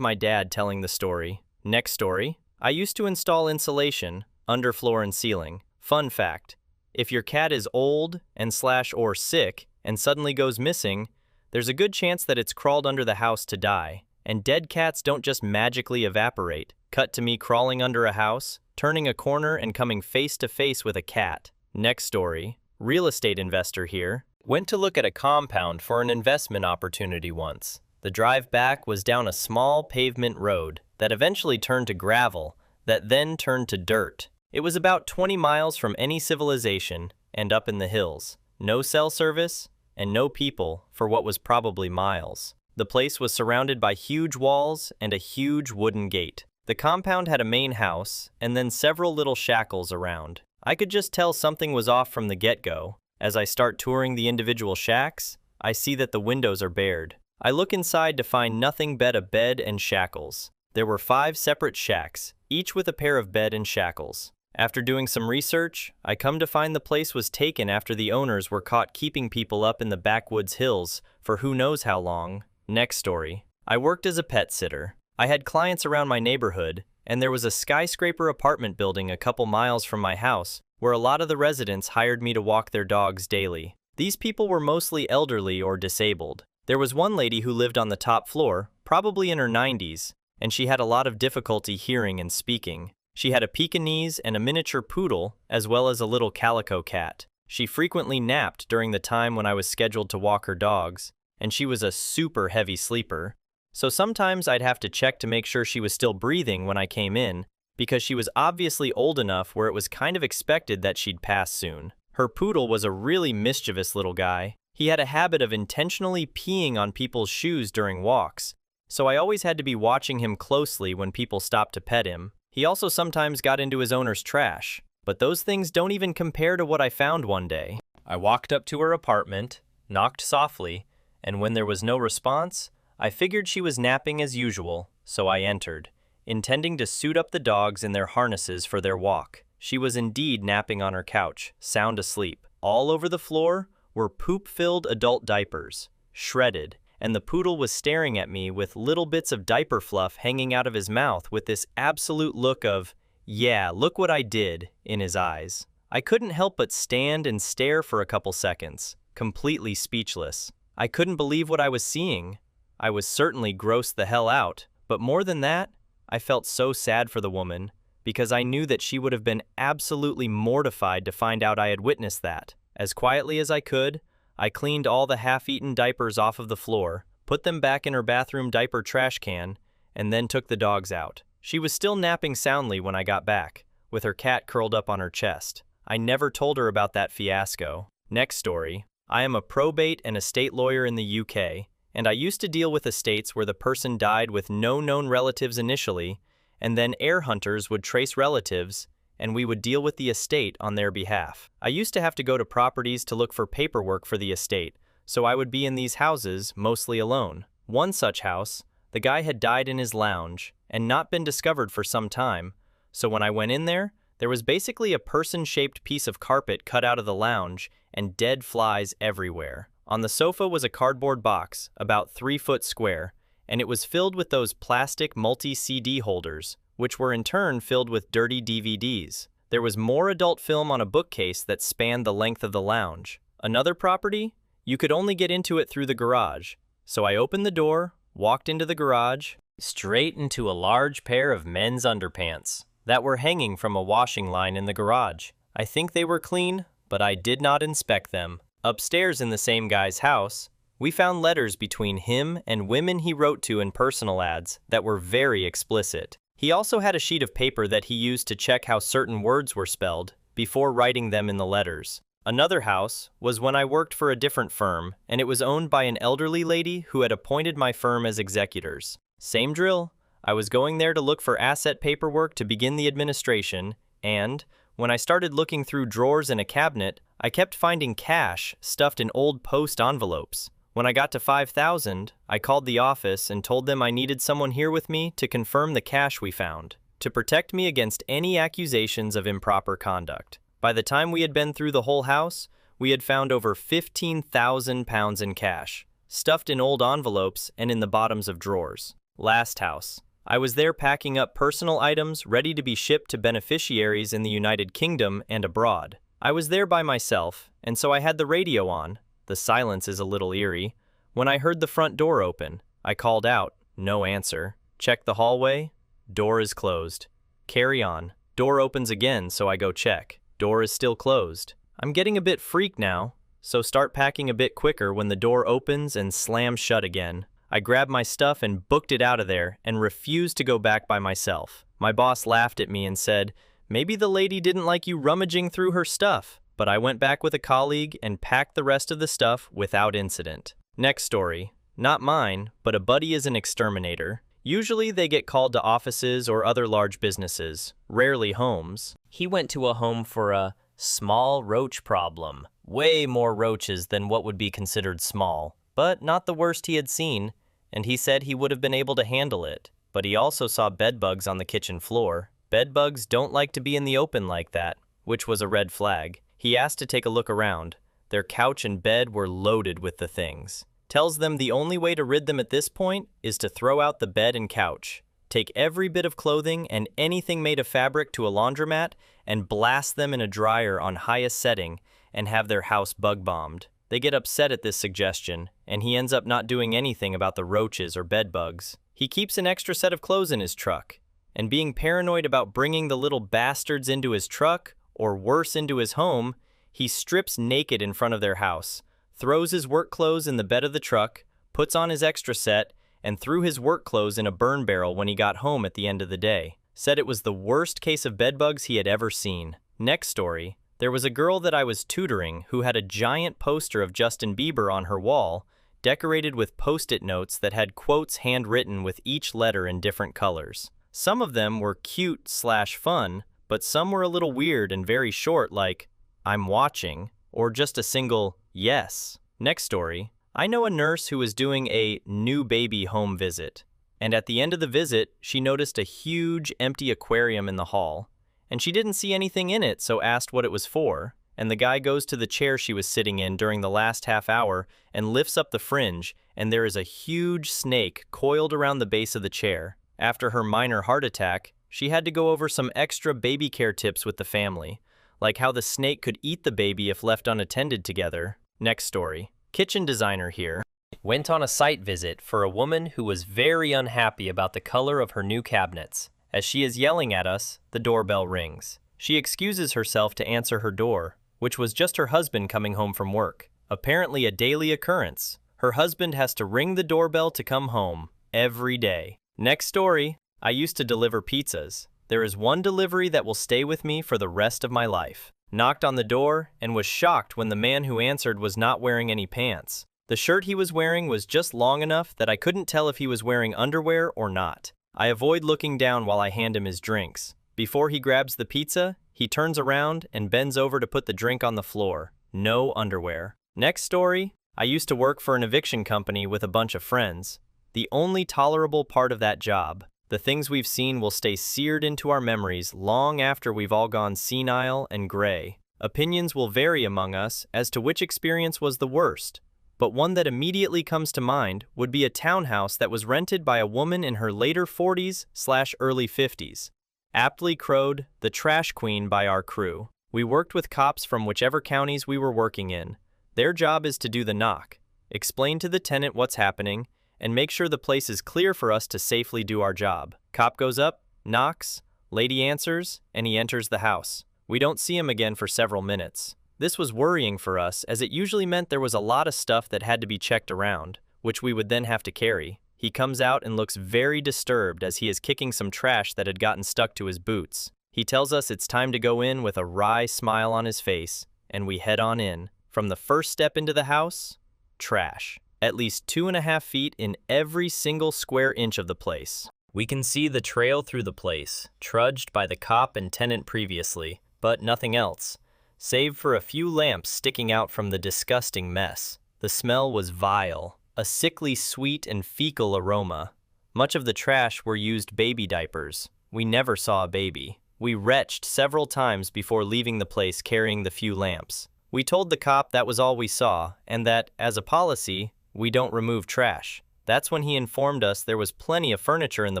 my dad telling the story. Next story. I used to install insulation, underfloor and ceiling. Fun fact, if your cat is old and/or sick and suddenly goes missing, there's a good chance that it's crawled under the house to die. And dead cats don't just magically evaporate. Cut to me crawling under a house, turning a corner and coming face to face with a cat. Next story. Real estate investor here. Went to look at a compound for an investment opportunity once. The drive back was down a small pavement road that eventually turned to gravel, that then turned to dirt. It was about 20 miles from any civilization and up in the hills. No cell service and no people for what was probably miles. The place was surrounded by huge walls and a huge wooden gate. The compound had a main house and then several little shackles around. I could just tell something was off from the get-go. As I start touring the individual shacks, I see that the windows are bared. I look inside to find nothing but a bed and shackles. There were 5 separate shacks, each with a pair of bed and shackles. After doing some research, I come to find the place was taken after the owners were caught keeping people up in the backwoods hills for who knows how long. Next story. I worked as a pet sitter. I had clients around my neighborhood, and there was a skyscraper apartment building a couple miles from my house where a lot of the residents hired me to walk their dogs daily. These people were mostly elderly or disabled. There was one lady who lived on the top floor, probably in her 90s, and she had a lot of difficulty hearing and speaking. She had a Pekingese and a miniature poodle, as well as a little calico cat. She frequently napped during the time when I was scheduled to walk her dogs, and she was a super heavy sleeper. So sometimes I'd have to check to make sure she was still breathing when I came in, because she was obviously old enough where it was kind of expected that she'd pass soon. Her poodle was a really mischievous little guy. He had a habit of intentionally peeing on people's shoes during walks, so I always had to be watching him closely when people stopped to pet him. He also sometimes got into his owner's trash, but those things don't even compare to what I found one day. I walked up to her apartment, knocked softly, and when there was no response, I figured she was napping as usual, so I entered, intending to suit up the dogs in their harnesses for their walk. She was indeed napping on her couch, sound asleep. All over the floor were poop-filled adult diapers, shredded, and the poodle was staring at me with little bits of diaper fluff hanging out of his mouth with this absolute look of, "Yeah, look what I did," in his eyes. I couldn't help but stand and stare for a couple seconds, completely speechless. I couldn't believe what I was seeing. I was certainly grossed the hell out, but more than that, I felt so sad for the woman, because I knew that she would have been absolutely mortified to find out I had witnessed that. As quietly as I could, I cleaned all the half-eaten diapers off of the floor, put them back in her bathroom diaper trash can, and then took the dogs out. She was still napping soundly when I got back, with her cat curled up on her chest. I never told her about that fiasco. Next story. I am a probate and estate lawyer in the UK, and I used to deal with estates where the person died with no known relatives initially, and then heir hunters would trace relatives, and we would deal with the estate on their behalf. I used to have to go to properties to look for paperwork for the estate, so I would be in these houses, mostly alone. One such house, the guy had died in his lounge and not been discovered for some time, so when I went in there was basically a person-shaped piece of carpet cut out of the lounge and dead flies everywhere. On the sofa was a cardboard box, about 3 foot square, and it was filled with those plastic multi-CD holders, which were in turn filled with dirty DVDs. There was more adult film on a bookcase that spanned the length of the lounge. Another property? You could only get into it through the garage. So I opened the door, walked into the garage, straight into a large pair of men's underpants that were hanging from a washing line in the garage. I think they were clean, but I did not inspect them. Upstairs in the same guy's house, we found letters between him and women he wrote to in personal ads that were very explicit. He also had a sheet of paper that he used to check how certain words were spelled before writing them in the letters. Another house was when I worked for a different firm, and it was owned by an elderly lady who had appointed my firm as executors. Same drill. I was going there to look for asset paperwork to begin the administration, and, when I started looking through drawers in a cabinet, I kept finding cash stuffed in old post envelopes. When I got to 5,000, I called the office and told them I needed someone here with me to confirm the cash we found, to protect me against any accusations of improper conduct. By the time we had been through the whole house, we had found over 15,000 pounds in cash, stuffed in old envelopes and in the bottoms of drawers. Last house. I was there packing up personal items ready to be shipped to beneficiaries in the United Kingdom and abroad. I was there by myself, and so I had the radio on. The silence is a little eerie. When I heard the front door open, I called out. No answer. Check the hallway. Door is closed. Carry on. Door opens again, so I go check. Door is still closed. I'm getting a bit freaked now, so start packing a bit quicker when the door opens and slams shut again. I grabbed my stuff and booked it out of there and refused to go back by myself. My boss laughed at me and said, "Maybe the lady didn't like you rummaging through her stuff." But I went back with a colleague and packed the rest of the stuff without incident. Next story. Not mine, but a buddy is an exterminator. Usually they get called to offices or other large businesses, rarely homes. He went to a home for a small roach problem. Way more roaches than what would be considered small, but not the worst he had seen, and he said he would have been able to handle it. But he also saw bedbugs on the kitchen floor. Bedbugs don't like to be in the open like that, which was a red flag. He asked to take a look around. Their couch and bed were loaded with the things. Tells them the only way to rid them at this point is to throw out the bed and couch. Take every bit of clothing and anything made of fabric to a laundromat and blast them in a dryer on highest setting and have their house bug-bombed. They get upset at this suggestion, and he ends up not doing anything about the roaches or bed bugs. He keeps an extra set of clothes in his truck, and being paranoid about bringing the little bastards into his truck, or worse into his home, he strips naked in front of their house, throws his work clothes in the bed of the truck, puts on his extra set, and threw his work clothes in a burn barrel when he got home at the end of the day. Said it was the worst case of bedbugs he had ever seen. Next story. There was a girl that I was tutoring who had a giant poster of Justin Bieber on her wall, decorated with post-it notes that had quotes handwritten with each letter in different colors. Some of them were cute/fun, but some were a little weird and very short, like, "I'm watching," or just a single, "yes." Next story. I know a nurse who was doing a new baby home visit, and at the end of the visit, she noticed a huge empty aquarium in the hall. And she didn't see anything in it, so asked what it was for, and the guy goes to the chair she was sitting in during the last half hour and lifts up the fringe, and there is a huge snake coiled around the base of the chair. After her minor heart attack, she had to go over some extra baby care tips with the family, like how the snake could eat the baby if left unattended together. Next story. Kitchen designer here went on a site visit for a woman who was very unhappy about the color of her new cabinets. As she is yelling at us, the doorbell rings. She excuses herself to answer her door, which was just her husband coming home from work. Apparently a daily occurrence. Her husband has to ring the doorbell to come home, every day. Next story. I used to deliver pizzas. There is one delivery that will stay with me for the rest of my life. Knocked on the door and was shocked when the man who answered was not wearing any pants. The shirt he was wearing was just long enough that I couldn't tell if he was wearing underwear or not. I avoid looking down while I hand him his drinks. Before he grabs the pizza, he turns around and bends over to put the drink on the floor. No underwear. Next story. I used to work for an eviction company with a bunch of friends. The only tolerable part of that job. The things we've seen will stay seared into our memories long after we've all gone senile and gray. Opinions will vary among us as to which experience was the worst, but one that immediately comes to mind would be a townhouse that was rented by a woman in her later 40s/early 50s. Aptly crowed the trash queen by our crew. We worked with cops from whichever counties we were working in. Their job is to do the knock, explain to the tenant what's happening, and make sure the place is clear for us to safely do our job. Cop goes up, knocks, lady answers, and he enters the house. We don't see him again for several minutes. This was worrying for us, as it usually meant there was a lot of stuff that had to be checked around, which we would then have to carry. He comes out and looks very disturbed as he is kicking some trash that had gotten stuck to his boots. He tells us it's time to go in with a wry smile on his face, and we head on in. From the first step into the house, trash. At least 2.5 feet in every single square inch of the place. We can see the trail through the place, trudged by the cop and tenant previously, but nothing else, save for a few lamps sticking out from the disgusting mess. The smell was vile, a sickly sweet and fecal aroma. Much of the trash were used baby diapers. We never saw a baby. We retched several times before leaving the place carrying the few lamps. We told the cop that was all we saw, and that, as a policy, we don't remove trash. That's when he informed us there was plenty of furniture in the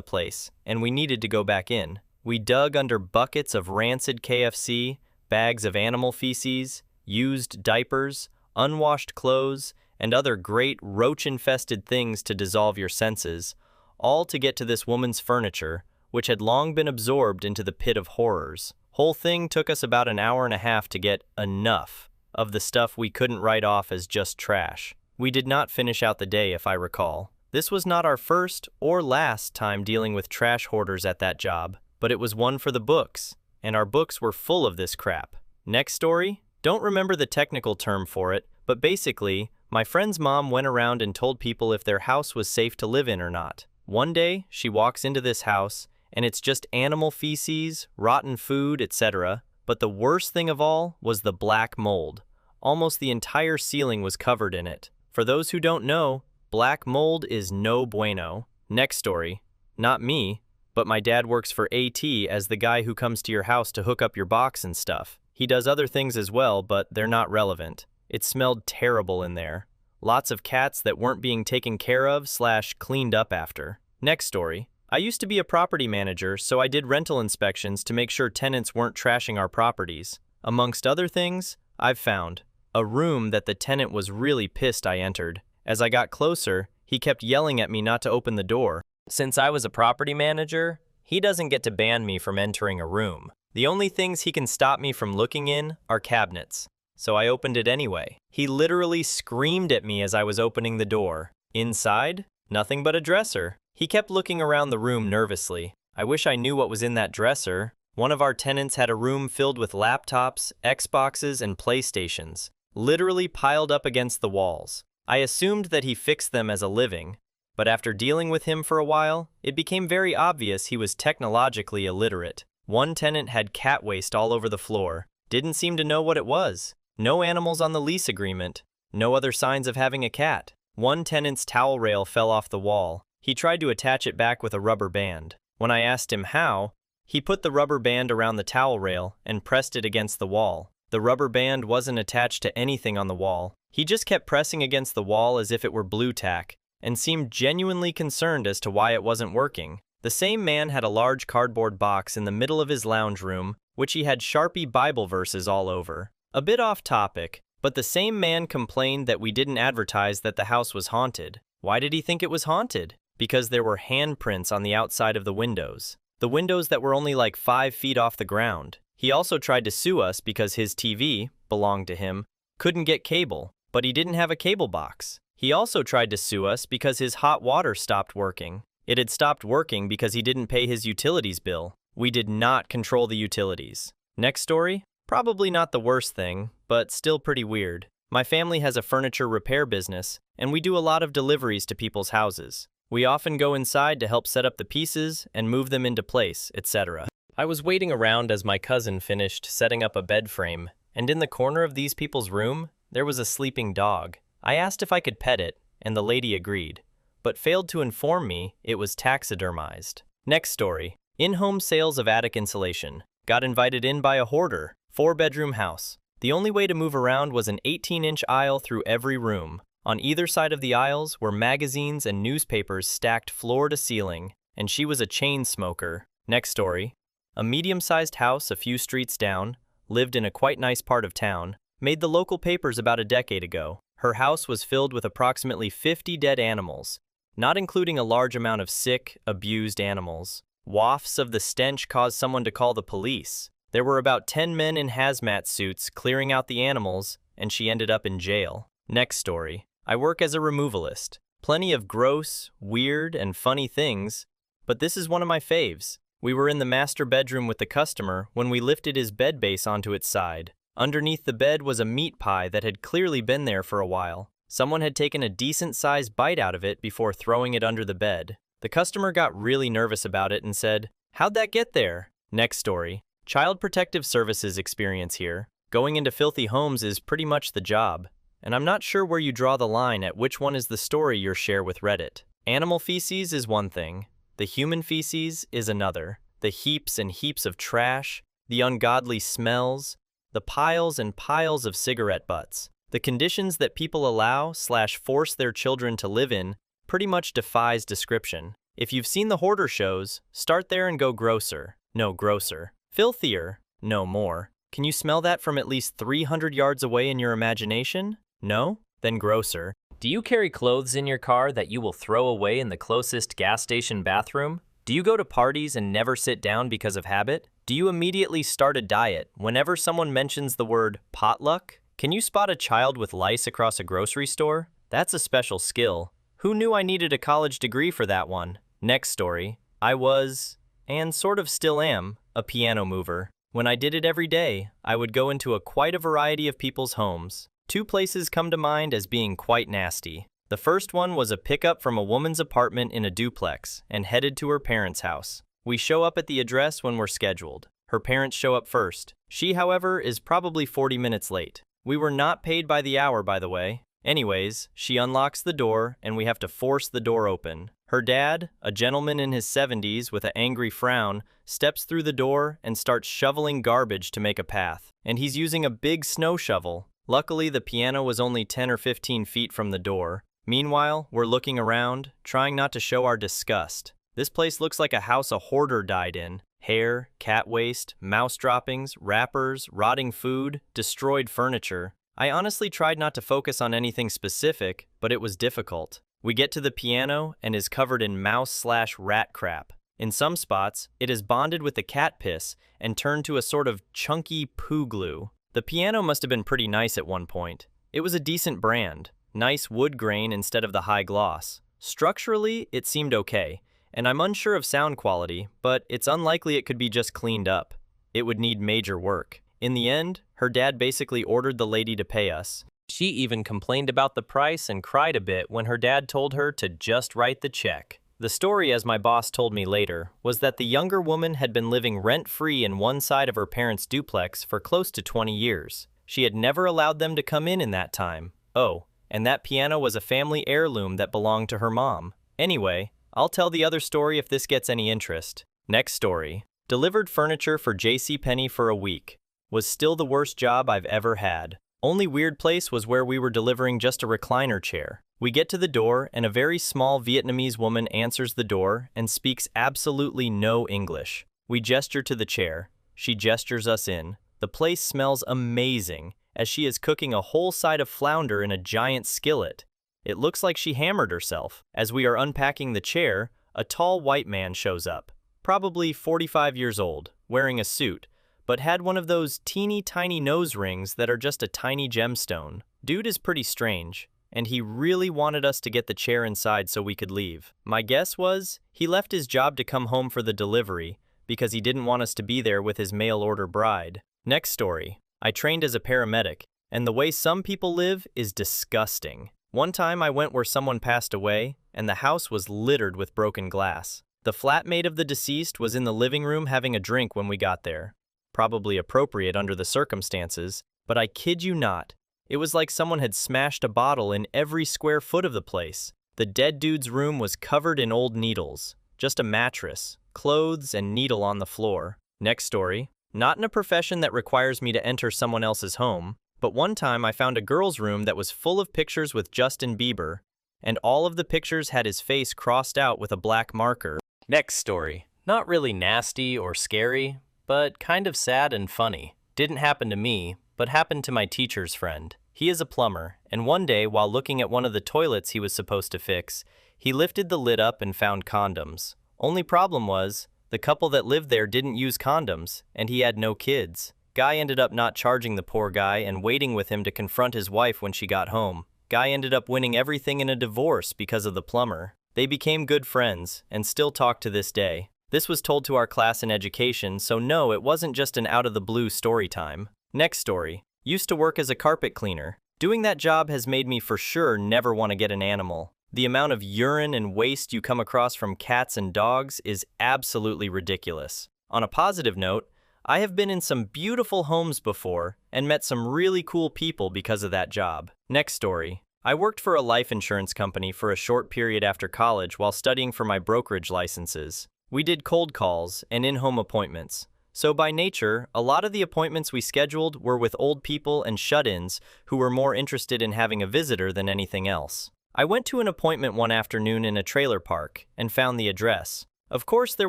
place, and we needed to go back in. We dug under buckets of rancid KFC, bags of animal feces, used diapers, unwashed clothes, and other great roach-infested things to dissolve your senses, all to get to this woman's furniture, which had long been absorbed into the pit of horrors. Whole thing took us about an hour and a half to get enough of the stuff we couldn't write off as just trash. We did not finish out the day, if I recall. This was not our first or last time dealing with trash hoarders at that job, but it was one for the books, and our books were full of this crap. Next story? Don't remember the technical term for it, but basically, my friend's mom went around and told people if their house was safe to live in or not. One day, she walks into this house, and it's just animal feces, rotten food, etc. But the worst thing of all was the black mold. Almost the entire ceiling was covered in it. For those who don't know, black mold is no bueno. Next story. Not me, but my dad works for AT as the guy who comes to your house to hook up your box and stuff. He does other things as well, but they're not relevant. It smelled terrible in there. Lots of cats that weren't being taken care of / cleaned up after. Next story. I used to be a property manager, so I did rental inspections to make sure tenants weren't trashing our properties. Amongst other things, I've found a room that the tenant was really pissed I entered. As I got closer, he kept yelling at me not to open the door. Since I was a property manager, he doesn't get to ban me from entering a room. The only things he can stop me from looking in are cabinets. So I opened it anyway. He literally screamed at me as I was opening the door. Inside, nothing but a dresser. He kept looking around the room nervously. I wish I knew what was in that dresser. One of our tenants had a room filled with laptops, Xboxes, and PlayStations, literally piled up against the walls. I assumed that he fixed them as a living, but after dealing with him for a while, it became very obvious he was technologically illiterate. One tenant had cat waste all over the floor, didn't seem to know what it was. No animals on the lease agreement, no other signs of having a cat. One tenant's towel rail fell off the wall. He tried to attach it back with a rubber band. When I asked him how, he put the rubber band around the towel rail and pressed it against the wall. The rubber band wasn't attached to anything on the wall. He just kept pressing against the wall as if it were blue tack, and seemed genuinely concerned as to why it wasn't working. The same man had a large cardboard box in the middle of his lounge room, which he had Sharpie Bible verses all over. A bit off topic, but the same man complained that we didn't advertise that the house was haunted. Why did he think it was haunted? Because there were handprints on the outside of the windows. The windows that were only like 5 feet off the ground. He also tried to sue us because his TV, belonged to him, couldn't get cable, but he didn't have a cable box. He also tried to sue us because his hot water stopped working. It had stopped working because he didn't pay his utilities bill. We did not control the utilities. Next story? Probably not the worst thing, but still pretty weird. My family has a furniture repair business, and we do a lot of deliveries to people's houses. We often go inside to help set up the pieces and move them into place, etc. I was waiting around as my cousin finished setting up a bed frame, and in the corner of these people's room, there was a sleeping dog. I asked if I could pet it, and the lady agreed, but failed to inform me it was taxidermized. Next story. In-home sales of attic insulation. Got invited in by a hoarder. 4-bedroom house. The only way to move around was an 18-inch aisle through every room. On either side of the aisles were magazines and newspapers stacked floor to ceiling, and she was a chain smoker. Next story. A medium-sized house a few streets down, lived in a quite nice part of town, made the local papers about a decade ago. Her house was filled with approximately 50 dead animals, not including a large amount of sick, abused animals. Wafts of the stench caused someone to call the police. There were about 10 men in hazmat suits clearing out the animals, and she ended up in jail. Next story. I work as a removalist. Plenty of gross, weird, and funny things, but this is one of my faves. We were in the master bedroom with the customer when we lifted his bed base onto its side. Underneath the bed was a meat pie that had clearly been there for a while. Someone had taken a decent-sized bite out of it before throwing it under the bed. The customer got really nervous about it and said, "How'd that get there?" Next story. Child Protective Services experience here. Going into filthy homes is pretty much the job, and I'm not sure where you draw the line at which one is the story you share with Reddit. Animal feces is one thing, the human feces is another. The heaps and heaps of trash, the ungodly smells, the piles and piles of cigarette butts. The conditions that people allow/force their children to live in pretty much defies description. If you've seen the Hoarder shows, start there and go grosser. No, grosser. Filthier. No, more. Can you smell that from at least 300 yards away in your imagination? No? Then grosser. Do you carry clothes in your car that you will throw away in the closest gas station bathroom? Do you go to parties and never sit down because of habit? Do you immediately start a diet whenever someone mentions the word potluck? Can you spot a child with lice across a grocery store? That's a special skill. Who knew I needed a college degree for that one? Next story. I was, and sort of still am, a piano mover. When I did it every day, I would go into quite a variety of people's homes. Two places come to mind as being quite nasty. The first one was a pickup from a woman's apartment in a duplex and headed to her parents' house. We show up at the address when we're scheduled. Her parents show up first. She, however, is probably 40 minutes late. We were not paid by the hour, by the way. Anyways, she unlocks the door and we have to force the door open. Her dad, a gentleman in his 70s with an angry frown, steps through the door and starts shoveling garbage to make a path. And he's using a big snow shovel. Luckily, the piano was only 10 or 15 feet from the door. Meanwhile, we're looking around, trying not to show our disgust. This place looks like a house a hoarder died in. Hair, cat waste, mouse droppings, wrappers, rotting food, destroyed furniture. I honestly tried not to focus on anything specific, but it was difficult. We get to the piano and is covered in mouse/rat crap. In some spots, it is bonded with the cat piss and turned to a sort of chunky poo glue. The piano must have been pretty nice at one point. It was a decent brand. Nice wood grain instead of the high gloss. Structurally, it seemed okay, and I'm unsure of sound quality, but it's unlikely it could be just cleaned up. It would need major work. In the end, her dad basically ordered the lady to pay us. She even complained about the price and cried a bit when her dad told her to just write the check. The story, as my boss told me later, was that the younger woman had been living rent-free in one side of her parents' duplex for close to 20 years. She had never allowed them to come in that time. Oh, and that piano was a family heirloom that belonged to her mom. Anyway, I'll tell the other story if this gets any interest. Next story. Delivered furniture for JCPenney for a week. Was still the worst job I've ever had. Only weird place was where we were delivering just a recliner chair. We get to the door and a very small Vietnamese woman answers the door and speaks absolutely no English. We gesture to the chair. She gestures us in. The place smells amazing, as she is cooking a whole side of flounder in a giant skillet. It looks like she hammered herself. As we are unpacking the chair, a tall white man shows up, probably 45 years old, wearing a suit, but had one of those teeny tiny nose rings that are just a tiny gemstone. Dude is pretty strange, and he really wanted us to get the chair inside so we could leave. My guess was he left his job to come home for the delivery because he didn't want us to be there with his mail order bride. Next story. I trained as a paramedic, and the way some people live is disgusting. One time I went where someone passed away, and the house was littered with broken glass. The flatmate of the deceased was in the living room having a drink when we got there. Probably appropriate under the circumstances, but I kid you not, it was like someone had smashed a bottle in every square foot of the place. The dead dude's room was covered in old needles, just a mattress, clothes, and needle on the floor. Next story. Not in a profession that requires me to enter someone else's home, but one time I found a girl's room that was full of pictures with Justin Bieber, and all of the pictures had his face crossed out with a black marker. Next story. Not really nasty or scary, but kind of sad and funny. Didn't happen to me, but happened to my teacher's friend. He is a plumber, and one day while looking at one of the toilets he was supposed to fix, he lifted the lid up and found condoms. Only problem was, the couple that lived there didn't use condoms, and he had no kids. Guy ended up not charging the poor guy and waiting with him to confront his wife when she got home. Guy ended up winning everything in a divorce because of the plumber. They became good friends, and still talk to this day. This was told to our class in education, so no, it wasn't just an out-of-the-blue story time. Next story. Used to work as a carpet cleaner. Doing that job has made me for sure never want to get an animal. The amount of urine and waste you come across from cats and dogs is absolutely ridiculous. On a positive note, I have been in some beautiful homes before and met some really cool people because of that job. Next story. I worked for a life insurance company for a short period after college while studying for my brokerage licenses. We did cold calls and in-home appointments. So by nature, a lot of the appointments we scheduled were with old people and shut-ins who were more interested in having a visitor than anything else. I went to an appointment one afternoon in a trailer park and found the address. Of course, there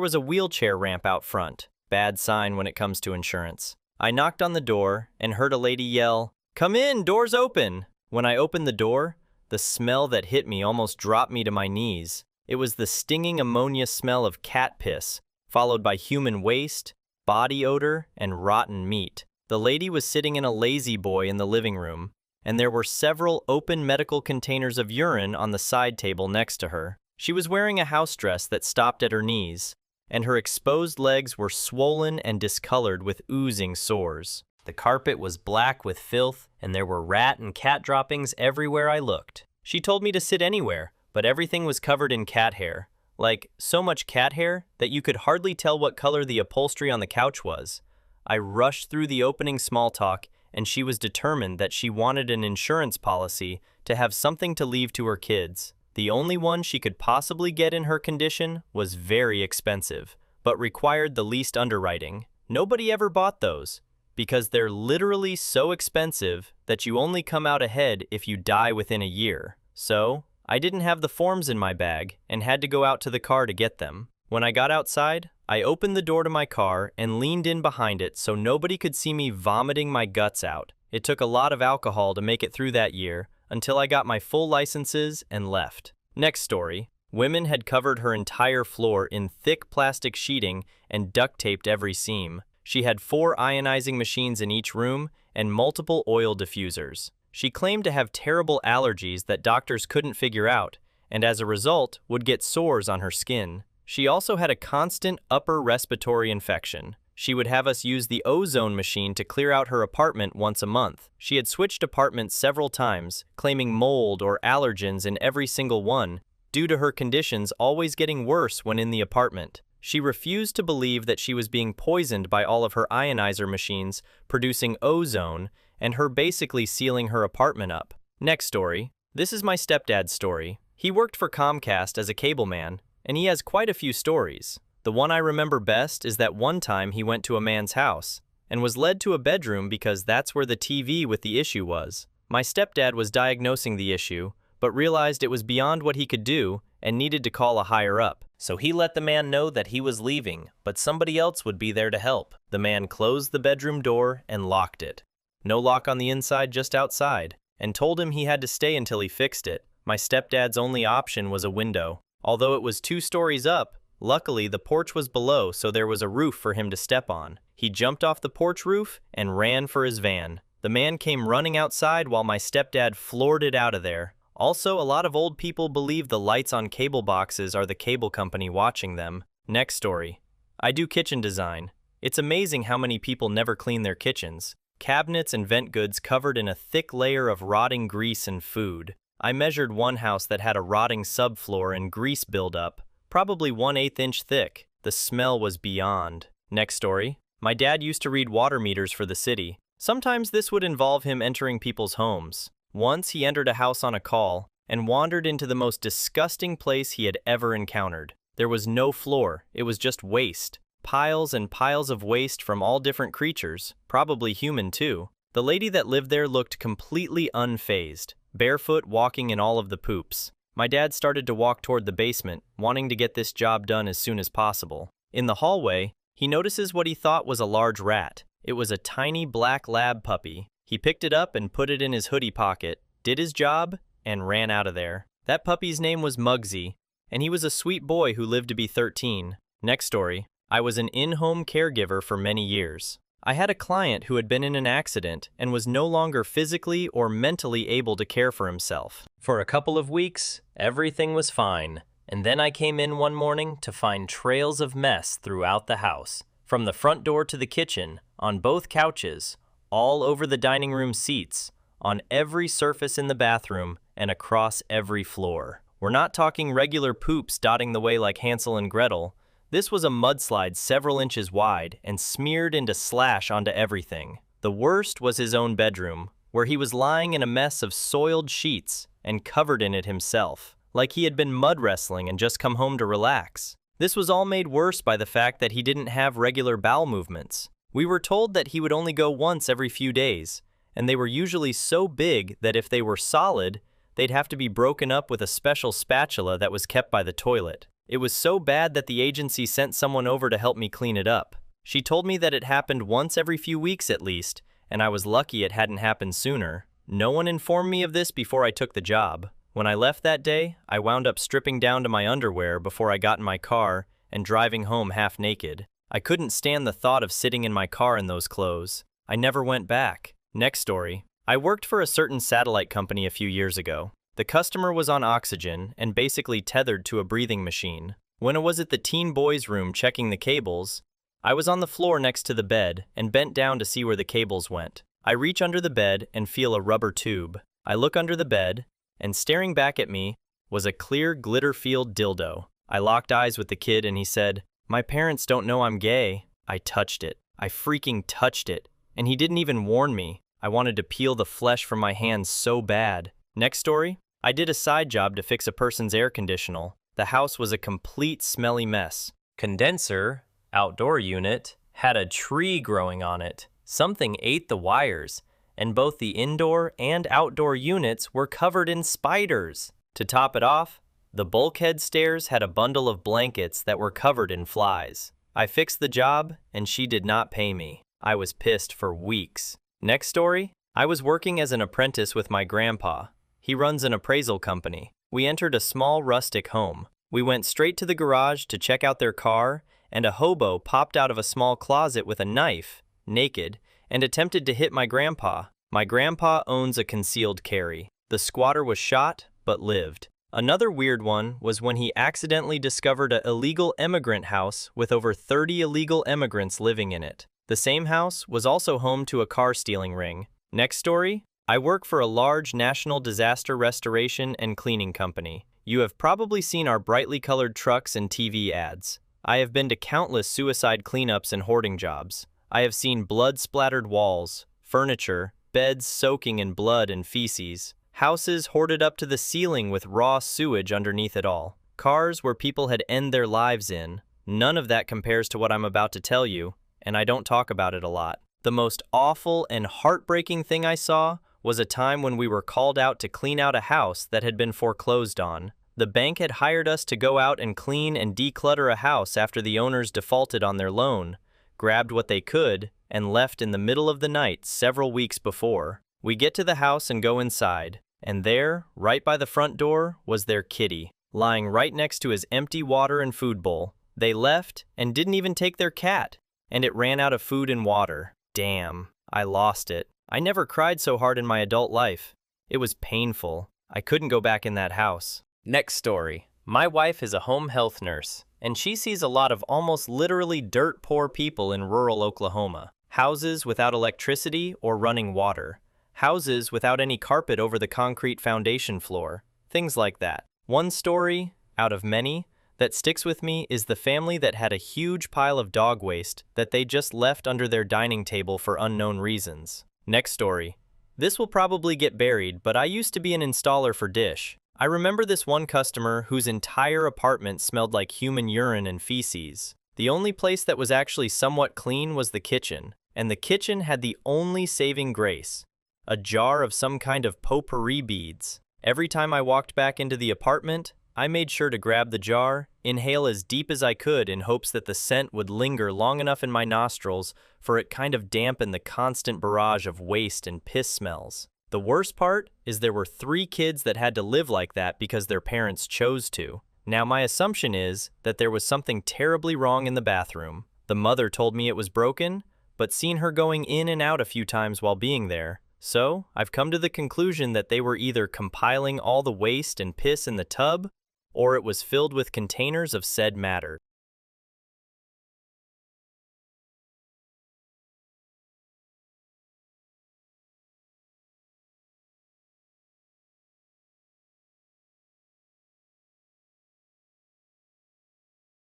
was a wheelchair ramp out front. Bad sign when it comes to insurance. I knocked on the door and heard a lady yell, "Come in, door's open!" When I opened the door, the smell that hit me almost dropped me to my knees. It was the stinging ammonia smell of cat piss, followed by human waste, body odor, and rotten meat. The lady was sitting in a lazy boy in the living room, and there were several open medical containers of urine on the side table next to her. She was wearing a house dress that stopped at her knees, and her exposed legs were swollen and discolored with oozing sores. The carpet was black with filth, and there were rat and cat droppings everywhere I looked. She told me to sit anywhere, but everything was covered in cat hair. Like, so much cat hair that you could hardly tell what color the upholstery on the couch was. I rushed through the opening small talk, and she was determined that she wanted an insurance policy to have something to leave to her kids. The only one she could possibly get in her condition was very expensive, but required the least underwriting. Nobody ever bought those, because they're literally so expensive that you only come out ahead if you die within a year. So, I didn't have the forms in my bag and had to go out to the car to get them. When I got outside, I opened the door to my car and leaned in behind it so nobody could see me vomiting my guts out. It took a lot of alcohol to make it through that year, until I got my full licenses and left. Next story. Women had covered her entire floor in thick plastic sheeting and duct taped every seam. She had 4 ionizing machines in each room and multiple oil diffusers. She claimed to have terrible allergies that doctors couldn't figure out, and as a result, would get sores on her skin. She also had a constant upper respiratory infection. She would have us use the ozone machine to clear out her apartment once a month. She had switched apartments several times, claiming mold or allergens in every single one, due to her conditions always getting worse when in the apartment. She refused to believe that she was being poisoned by all of her ionizer machines producing ozone and her basically sealing her apartment up. Next story. This is my stepdad's story. He worked for Comcast as a cable man, and he has quite a few stories. The one I remember best is that one time he went to a man's house and was led to a bedroom because that's where the TV with the issue was. My stepdad was diagnosing the issue, but realized it was beyond what he could do and needed to call a higher up. So he let the man know that he was leaving, but somebody else would be there to help. The man closed the bedroom door and locked it. No lock on the inside, just outside, and told him he had to stay until he fixed it. My stepdad's only option was a window. Although it was 2 stories up, luckily the porch was below, so there was a roof for him to step on. He jumped off the porch roof and ran for his van. The man came running outside while my stepdad floored it out of there. Also, a lot of old people believe the lights on cable boxes are the cable company watching them. Next story. I do kitchen design. It's amazing how many people never clean their kitchens. Cabinets and vent goods covered in a thick layer of rotting grease and food. I measured one house that had a rotting subfloor and grease buildup, probably 1/8 inch thick. The smell was beyond. Next story. My dad used to read water meters for the city. Sometimes this would involve him entering people's homes. Once he entered a house on a call and wandered into the most disgusting place he had ever encountered. There was no floor, it was just waste. Piles and piles of waste from all different creatures, probably human too. The lady that lived there looked completely unfazed, barefoot walking in all of the poops. My dad started to walk toward the basement, wanting to get this job done as soon as possible. In the hallway, he notices what he thought was a large rat. It was a tiny black lab puppy. He picked it up and put it in his hoodie pocket, did his job, and ran out of there. That puppy's name was Muggsy, and he was a sweet boy who lived to be 13. Next story. I was an in-home caregiver for many years. I had a client who had been in an accident and was no longer physically or mentally able to care for himself. For a couple of weeks, everything was fine, and then I came in one morning to find trails of mess throughout the house, from the front door to the kitchen, on both couches, all over the dining room seats, on every surface in the bathroom, and across every floor. We're not talking regular poops dotting the way like Hansel and Gretel. This was a mudslide several inches wide and smeared into slash onto everything. The worst was his own bedroom, where he was lying in a mess of soiled sheets and covered in it himself, like he had been mud wrestling and just come home to relax. This was all made worse by the fact that he didn't have regular bowel movements. We were told that he would only go once every few days, and they were usually so big that if they were solid, they'd have to be broken up with a special spatula that was kept by the toilet. It was so bad that the agency sent someone over to help me clean it up. She told me that it happened once every few weeks at least, and I was lucky it hadn't happened sooner. No one informed me of this before I took the job. When I left that day, I wound up stripping down to my underwear before I got in my car and driving home half naked. I couldn't stand the thought of sitting in my car in those clothes. I never went back. Next story. I worked for a certain satellite company a few years ago. The customer was on oxygen and basically tethered to a breathing machine. When I was at the teen boys' room checking the cables, I was on the floor next to the bed and bent down to see where the cables went. I reach under the bed and feel a rubber tube. I look under the bed, and staring back at me was a clear glitter-filled dildo. I locked eyes with the kid and he said, "My parents don't know I'm gay." I touched it. I freaking touched it. And he didn't even warn me. I wanted to peel the flesh from my hands so bad. Next story. I did a side job to fix a person's air conditioner. The house was a complete smelly mess. Condenser, outdoor unit, had a tree growing on it. Something ate the wires, and both the indoor and outdoor units were covered in spiders. To top it off, the bulkhead stairs had a bundle of blankets that were covered in flies. I fixed the job, and she did not pay me. I was pissed for weeks. Next story. I was working as an apprentice with my grandpa. He runs an appraisal company. We entered a small rustic home. We went straight to the garage to check out their car, and a hobo popped out of a small closet with a knife, naked, and attempted to hit my grandpa. My grandpa owns a concealed carry. The squatter was shot, but lived. Another weird one was when he accidentally discovered an illegal immigrant house with over 30 illegal immigrants living in it. The same house was also home to a car stealing ring. Next story. I work for a large national disaster restoration and cleaning company. You have probably seen our brightly colored trucks and TV ads. I have been to countless suicide cleanups and hoarding jobs. I have seen blood-splattered walls, furniture, beds soaking in blood and feces, houses hoarded up to the ceiling with raw sewage underneath it all, cars where people had ended their lives in. None of that compares to what I'm about to tell you, and I don't talk about it a lot. The most awful and heartbreaking thing I saw was a time when we were called out to clean out a house that had been foreclosed on. The bank had hired us to go out and clean and declutter a house after the owners defaulted on their loan, grabbed what they could, and left in the middle of the night several weeks before. We get to the house and go inside, and there, right by the front door, was their kitty, lying right next to his empty water and food bowl. They left and didn't even take their cat, and it ran out of food and water. Damn, I lost it. I never cried so hard in my adult life. It was painful. I couldn't go back in that house. Next story. My wife is a home health nurse, and she sees a lot of almost literally dirt poor people in rural Oklahoma. Houses without electricity or running water. Houses without any carpet over the concrete foundation floor. Things like that. One story, out of many, that sticks with me is the family that had a huge pile of dog waste that they just left under their dining table for unknown reasons. Next story. This will probably get buried, but I used to be an installer for Dish. I remember this one customer whose entire apartment smelled like human urine and feces. The only place that was actually somewhat clean was the kitchen, and the kitchen had the only saving grace: a jar of some kind of potpourri beads. Every time I walked back into the apartment, I made sure to grab the jar, inhale as deep as I could in hopes that the scent would linger long enough in my nostrils for it kind of dampen the constant barrage of waste and piss smells. The worst part is there were 3 kids that had to live like that because their parents chose to. Now my assumption is that there was something terribly wrong in the bathroom. The mother told me it was broken, but seen her going in and out a few times while being there. So I've come to the conclusion that they were either compiling all the waste and piss in the tub, or it was filled with containers of said matter.